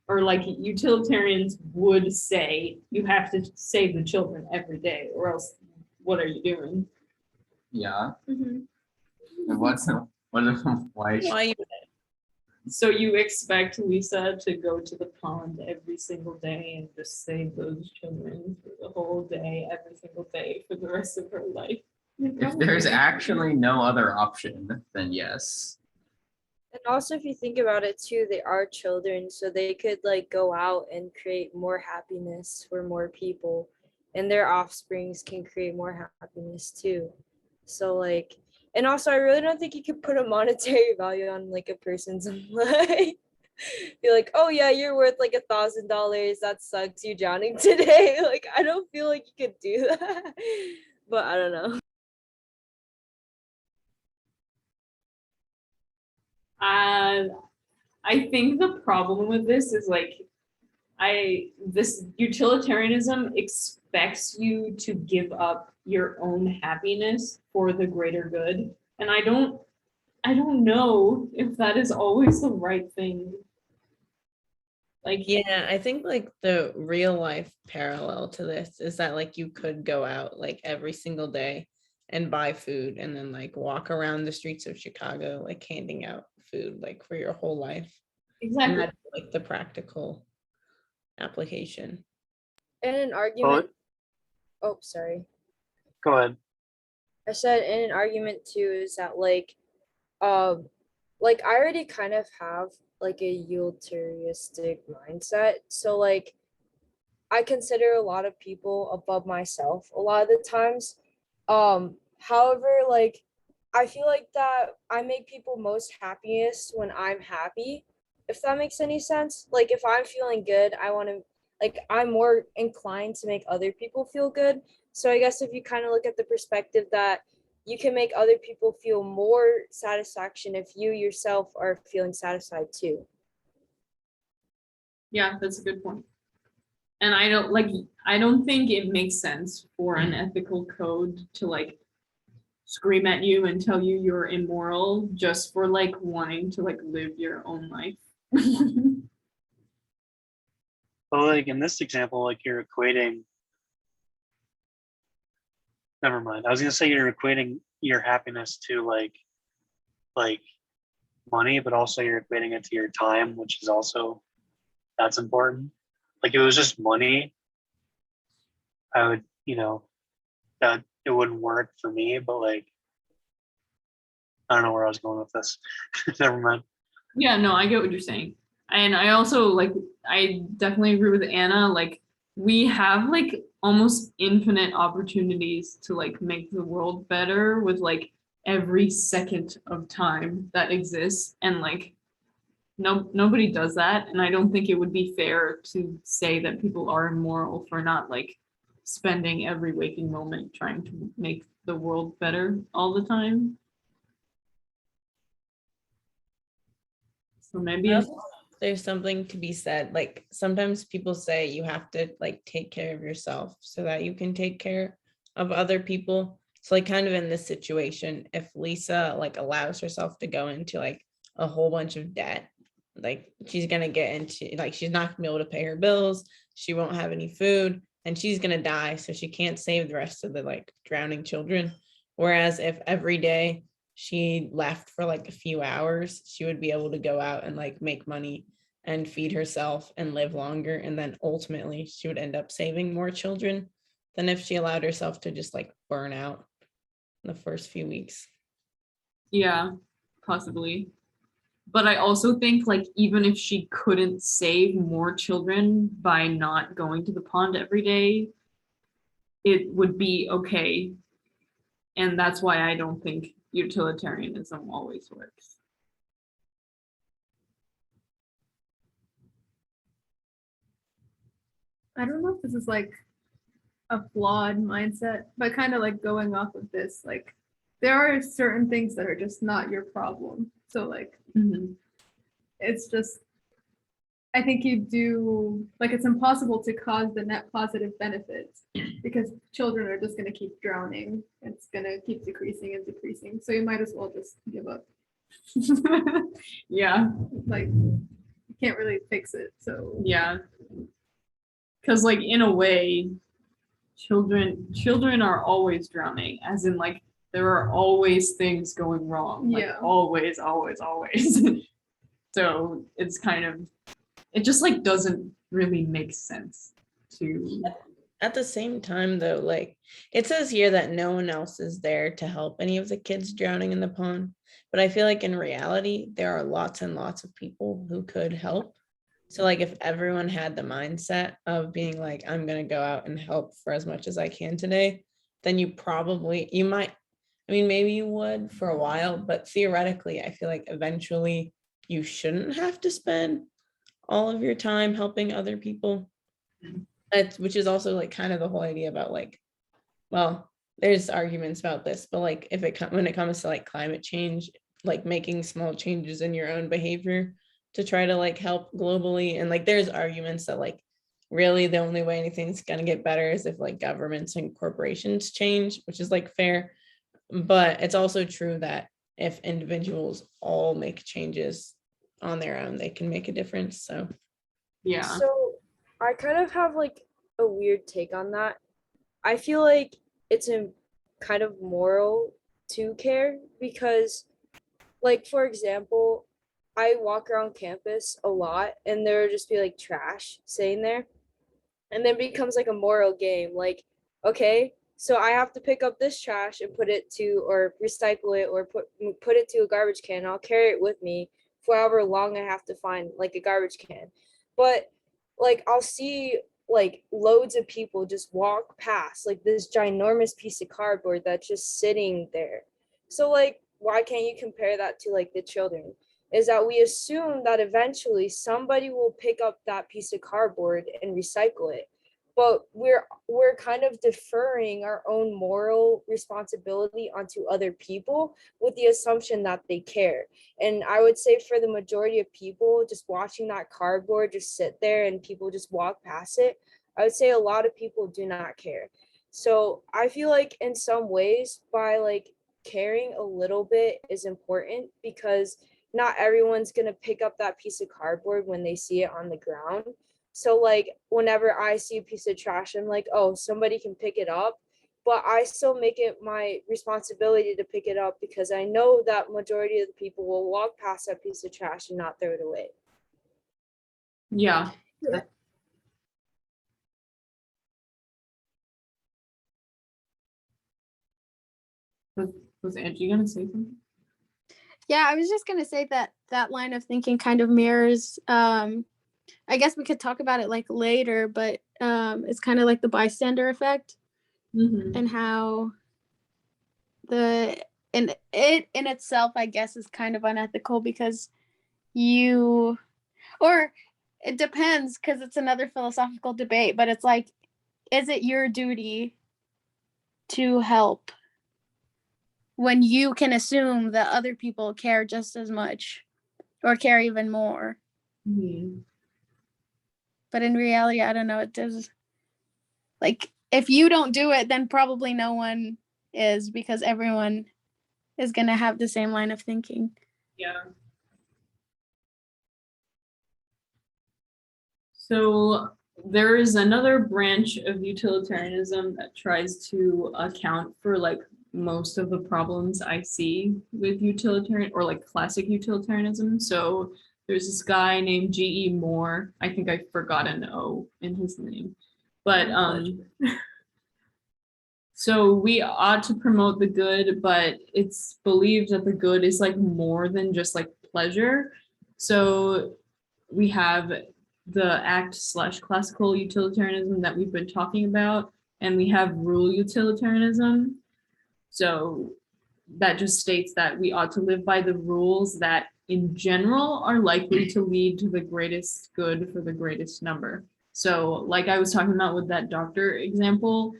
or like utilitarians would say, you have to save the children every day, or else what are you doing? Yeah. Mhm. And why? Why you So you expect Lisa to go to the pond every single day and just save those children for the whole day, every single day for the rest of her life? If there's actually no other option, then yes. And also, if you think about it too, they are children, so they could like go out and create more happiness for more people, and their offsprings can create more happiness too. So like, and also, I really don't think you could put a monetary value on like a person's life. Be like, oh yeah, you're worth like $1,000. That sucks. You drowning today. Like, I don't feel like you could do that. But I don't know. I think the problem with this is like, this utilitarianism expects you to give up your own happiness for the greater good. And I don't know if that is always the right thing. Like, Yeah, I think like the real life parallel to this is that like you could go out like every single day and buy food and then like walk around the streets of Chicago like handing out food like for your whole life. And exactly. that's like the practical application. In an argument, oh, sorry. Go ahead. I said in an argument too is that like I already kind of have like a utilitaristic mindset. So like I consider a lot of people above myself a lot of the times. However, like I feel like that I make people most happiest when I'm happy, if that makes any sense. Like if I'm feeling good, I want to like I'm more inclined to make other people feel good. So I guess if you kind of look at the perspective that you can make other people feel more satisfaction if you yourself are feeling satisfied too. Yeah, that's a good point. And I don't think it makes sense for an ethical code to like scream at you and tell you you're immoral just for like wanting to like live your own life. But like in this example, like you're equating. Never mind. I was gonna say you're equating your happiness to like money, but also you're equating it to your time, which is also that's important. Like if it was just money, I would, that it wouldn't work for me, but like I don't know where I was going with this. Never mind. Yeah, no, I get what you're saying. And I also like, I definitely agree with Anna. Like we have like almost infinite opportunities to like make the world better with like every second of time that exists, and like nobody does that, and I don't think it would be fair to say that people are immoral for not like spending every waking moment trying to make the world better all the time. So maybe There's something to be said. Like sometimes people say you have to like take care of yourself so that you can take care of other people. So like kind of in this situation, if Lisa like allows herself to go into like a whole bunch of debt, like she's gonna get into like she's not gonna be able to pay her bills, she won't have any food, and she's gonna die. So she can't save the rest of the like drowning children. Whereas if every day she left for like a few hours, she would be able to go out and like make money and feed herself and live longer. And then ultimately she would end up saving more children than if she allowed herself to just like burn out in the first few weeks. yeah, possibly. But I also think like even if she couldn't save more children by not going to the pond every day, it would be okay. And that's why I don't think utilitarianism always works. I don't know if this is like a flawed mindset, but kind of like going off of this, like there are certain things that are just not your problem. So like it's just, I think you do like it's impossible to cause the net positive benefits because children are just going to keep drowning. It's going to keep decreasing and decreasing. So you might as well just give up. Yeah, Like you can't really fix it. So yeah. Because like in a way, children are always drowning, as in like there are always things going wrong. Like Yeah. always, always, always. So it's kind of, it just like doesn't really make sense to. At the same time though, like it says here that no one else is there to help any of the kids drowning in the pond, but I feel like in reality there are lots and lots of people who could help. So like if everyone had the mindset of being like, I'm gonna go out and help for as much as I can today, then you might, I mean, maybe you would for a while, but theoretically, I feel like eventually you shouldn't have to spend all of your time helping other people. Which is also like kind of the whole idea about like, well, there's arguments about this, but like if when it comes to like climate change, like making small changes in your own behavior to try to like help globally, and like there's arguments that like really the only way anything's gonna get better is if like governments and corporations change, which is like fair, but it's also true that if individuals all make changes on their own, they can make a difference. So Yeah. So I kind of have like a weird take on that. I feel like it's a kind of moral to care because, like, for example, I walk around campus a lot and there would just be like trash sitting there. And then becomes like a moral game. Like, okay, so I have to pick up this trash and put it to or recycle it or put it to a garbage can. I'll carry it with me for however long I have to find like a garbage can. But like I'll see like loads of people just walk past like this ginormous piece of cardboard that's just sitting there. So like why can't you compare that to like the children? Is that we assume that eventually somebody will pick up that piece of cardboard and recycle it, but we're kind of deferring our own moral responsibility onto other people with the assumption that they care. And I would say for the majority of people just watching that cardboard just sit there and people just walk past it, I would say a lot of people do not care. So I feel like in some ways by like caring a little bit is important because not everyone's going to pick up that piece of cardboard when they see it on the ground. So like whenever I see a piece of trash, I'm like, oh, somebody can pick it up, but I still make it my responsibility to pick it up because I know that majority of the people will walk past that piece of trash and not throw it away. Yeah. Yeah. Was Angie gonna say something? Yeah, I was just gonna say that that line of thinking kind of mirrors I guess we could talk about it like later, but it's kind of like the bystander effect Mhm. and how and it in itself, I guess, is kind of unethical because or it depends because it's another philosophical debate, but it's like, is it your duty to help when you can assume that other people care just as much or care even more? Mhm. But in reality, I don't know. It does, like, if you don't do it, then probably no one is, because everyone is going to have the same line of thinking. Yeah. So there is another branch of utilitarianism that tries to account for like most of the problems I see with utilitarian or like classic utilitarianism. So there's this guy named G.E. Moore. I think I forgot an O in his name. But so we ought to promote the good, but it's believed that the good is like more than just like pleasure. So we have the act/classical utilitarianism that we've been talking about, and we have rule utilitarianism. So that just states that we ought to live by the rules that in general are likely to lead to the greatest good for the greatest number. So like I was talking about with that doctor example,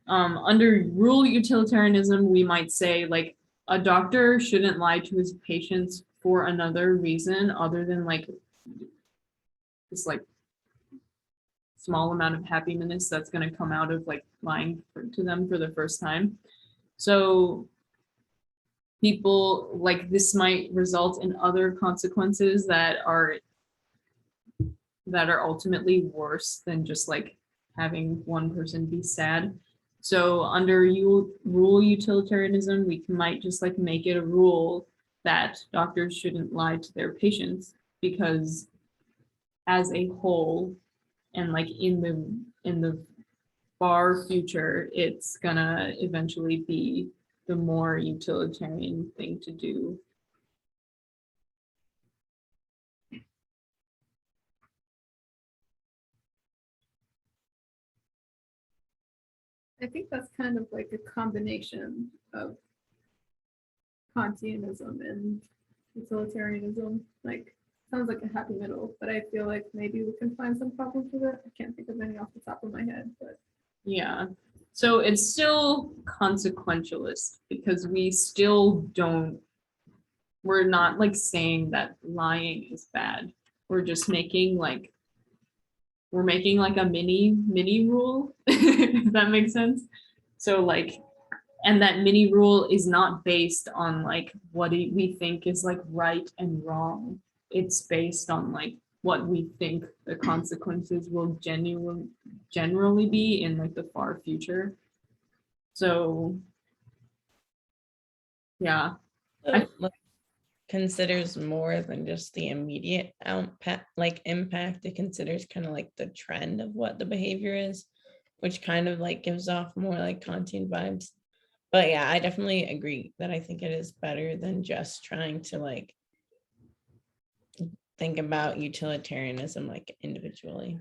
under rule utilitarianism, we might say like a doctor shouldn't lie to his patients for another reason other than like this like small amount of happiness that's going to come out of like lying to them for the first time. So people like this might result in other consequences that are ultimately worse than just like having one person be sad. So under rule utilitarianism, we might just like make it a rule that doctors shouldn't lie to their patients, because as a whole and like in the far future, it's gonna eventually be the more utilitarian thing to do. I think that's kind of like a combination of Kantianism and utilitarianism. Like, sounds like a happy middle, but I feel like maybe we can find some problems with it. I can't think of any off the top of my head, but Yeah. So it's still consequentialist because we're not like saying that lying is bad. We're just making like a mini rule, if that makes sense. So like, and that mini rule is not based on like what we think is like right and wrong. It's based on like what we think the consequences will generally be in like the far future. So yeah. So, like, considers more than just the immediate impact. It considers kind of like the trend of what the behavior is, which kind of like gives off more like Kantian vibes. But yeah, I definitely agree that I think it is better than just trying to like think about utilitarianism like individually.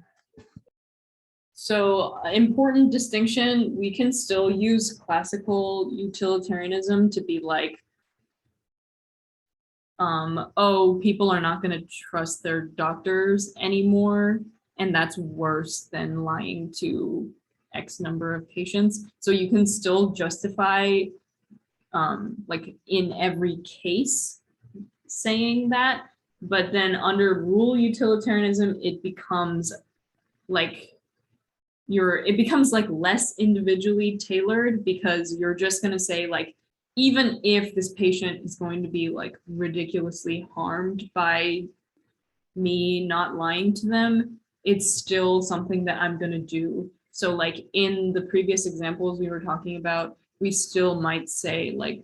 So important distinction, we can still use classical utilitarianism to be like, oh, people are not going to trust their doctors anymore, and that's worse than lying to X number of patients. So you can still justify, like in every case, saying that, but then under rule utilitarianism, it becomes like less individually tailored, because you're just going to say like, even if this patient is going to be like ridiculously harmed by me not lying to them, it's still something that I'm going to do. So like in the previous examples we were talking about, we still might say like,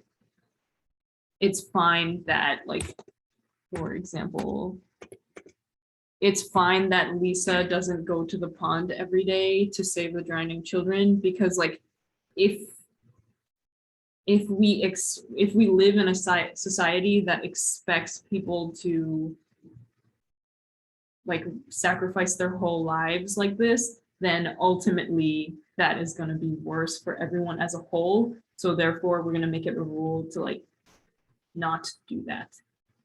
it's fine that like, for example, it's fine that Lisa doesn't go to the pond every day to save the drowning children, because like if we live in a society that expects people to like sacrifice their whole lives like this, then ultimately that is going to be worse for everyone as a whole. So therefore, we're going to make it a rule to like not do that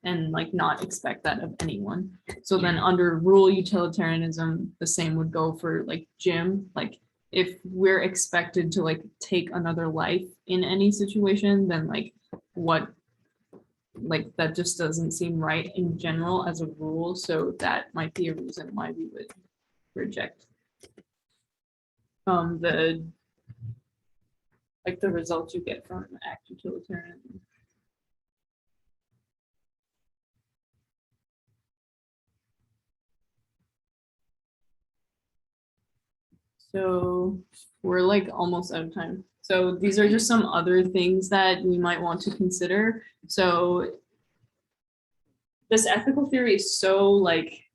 and like not expect that of anyone. So then under rule utilitarianism, the same would go for like gym. Like if we're expected to like take another life in any situation, then like what, like that just doesn't seem right in general as a rule. So that might be a reason why we would reject the like the results you get from act utilitarianism. So we're like almost out of time. So these are just some other things that we might want to consider. So this ethical theory is so like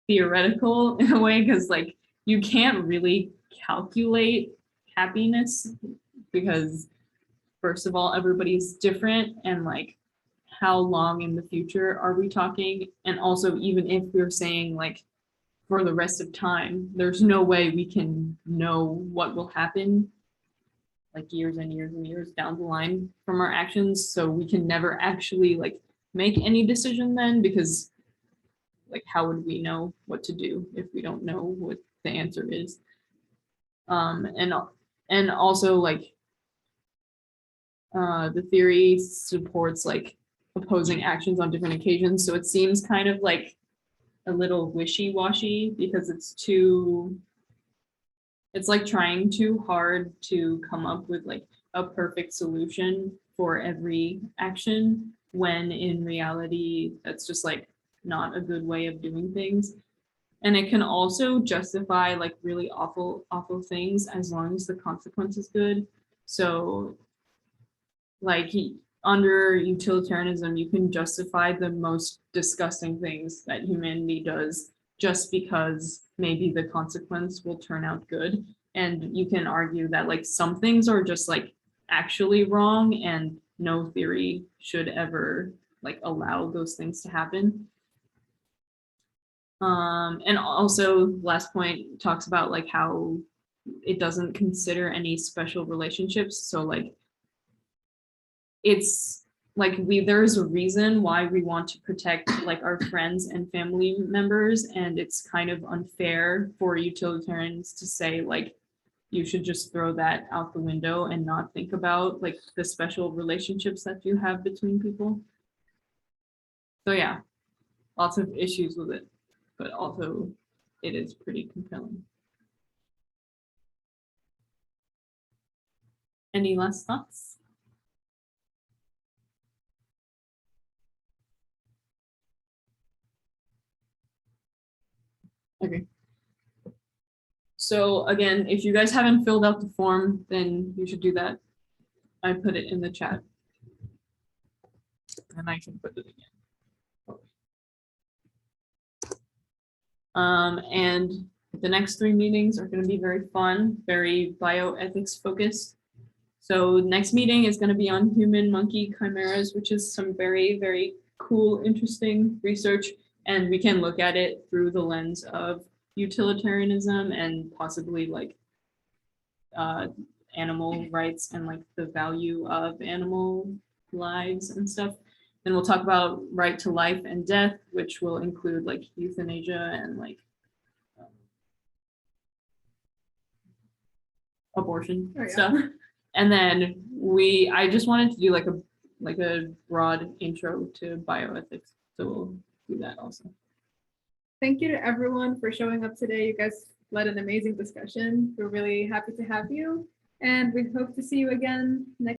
theoretical in a way, because like you can't really calculate happiness because first of all, everybody's different, and like how long in the future are we talking? And also, even if we're saying like for the rest of time, there's no way we can know what will happen like years and years and years down the line from our actions. So we can never actually like make any decision then, because like how would we know what to do if we don't know what the answer is? And also like the theory supports like opposing actions on different occasions. So it seems kind of like a little wishy-washy because it's like trying too hard to come up with like a perfect solution for every action, when in reality, that's just like not a good way of doing things. And it can also justify like really awful things as long as the consequence is good. So like under utilitarianism, you can justify the most disgusting things that humanity does just because maybe the consequence will turn out good. And you can argue that like some things are just like actually wrong and no theory should ever like allow those things to happen. And also last point talks about like how it doesn't consider any special relationships. So like it's like there's a reason why we want to protect like our friends and family members, and it's kind of unfair for utilitarians to say like you should just throw that out the window and not think about like the special relationships that you have between people. So yeah, lots of issues with it, but also it is pretty compelling. Any last thoughts? Okay. So again, if you guys haven't filled out the form, then you should do that. I put it in the chat. And I can put it again. And the next 3 meetings are going to be very fun, very bioethics focused. So next meeting is going to be on human monkey chimeras, which is some very, very cool, interesting research. And we can look at it through the lens of utilitarianism and possibly like animal rights and like the value of animal lives and stuff. Then we'll talk about right to life and death, which will include like euthanasia and like abortion stuff. And then I just wanted to do like a broad intro to bioethics. So we'll do that also. Thank you to everyone for showing up today. You guys led an amazing discussion. We're really happy to have you, and we hope to see you again next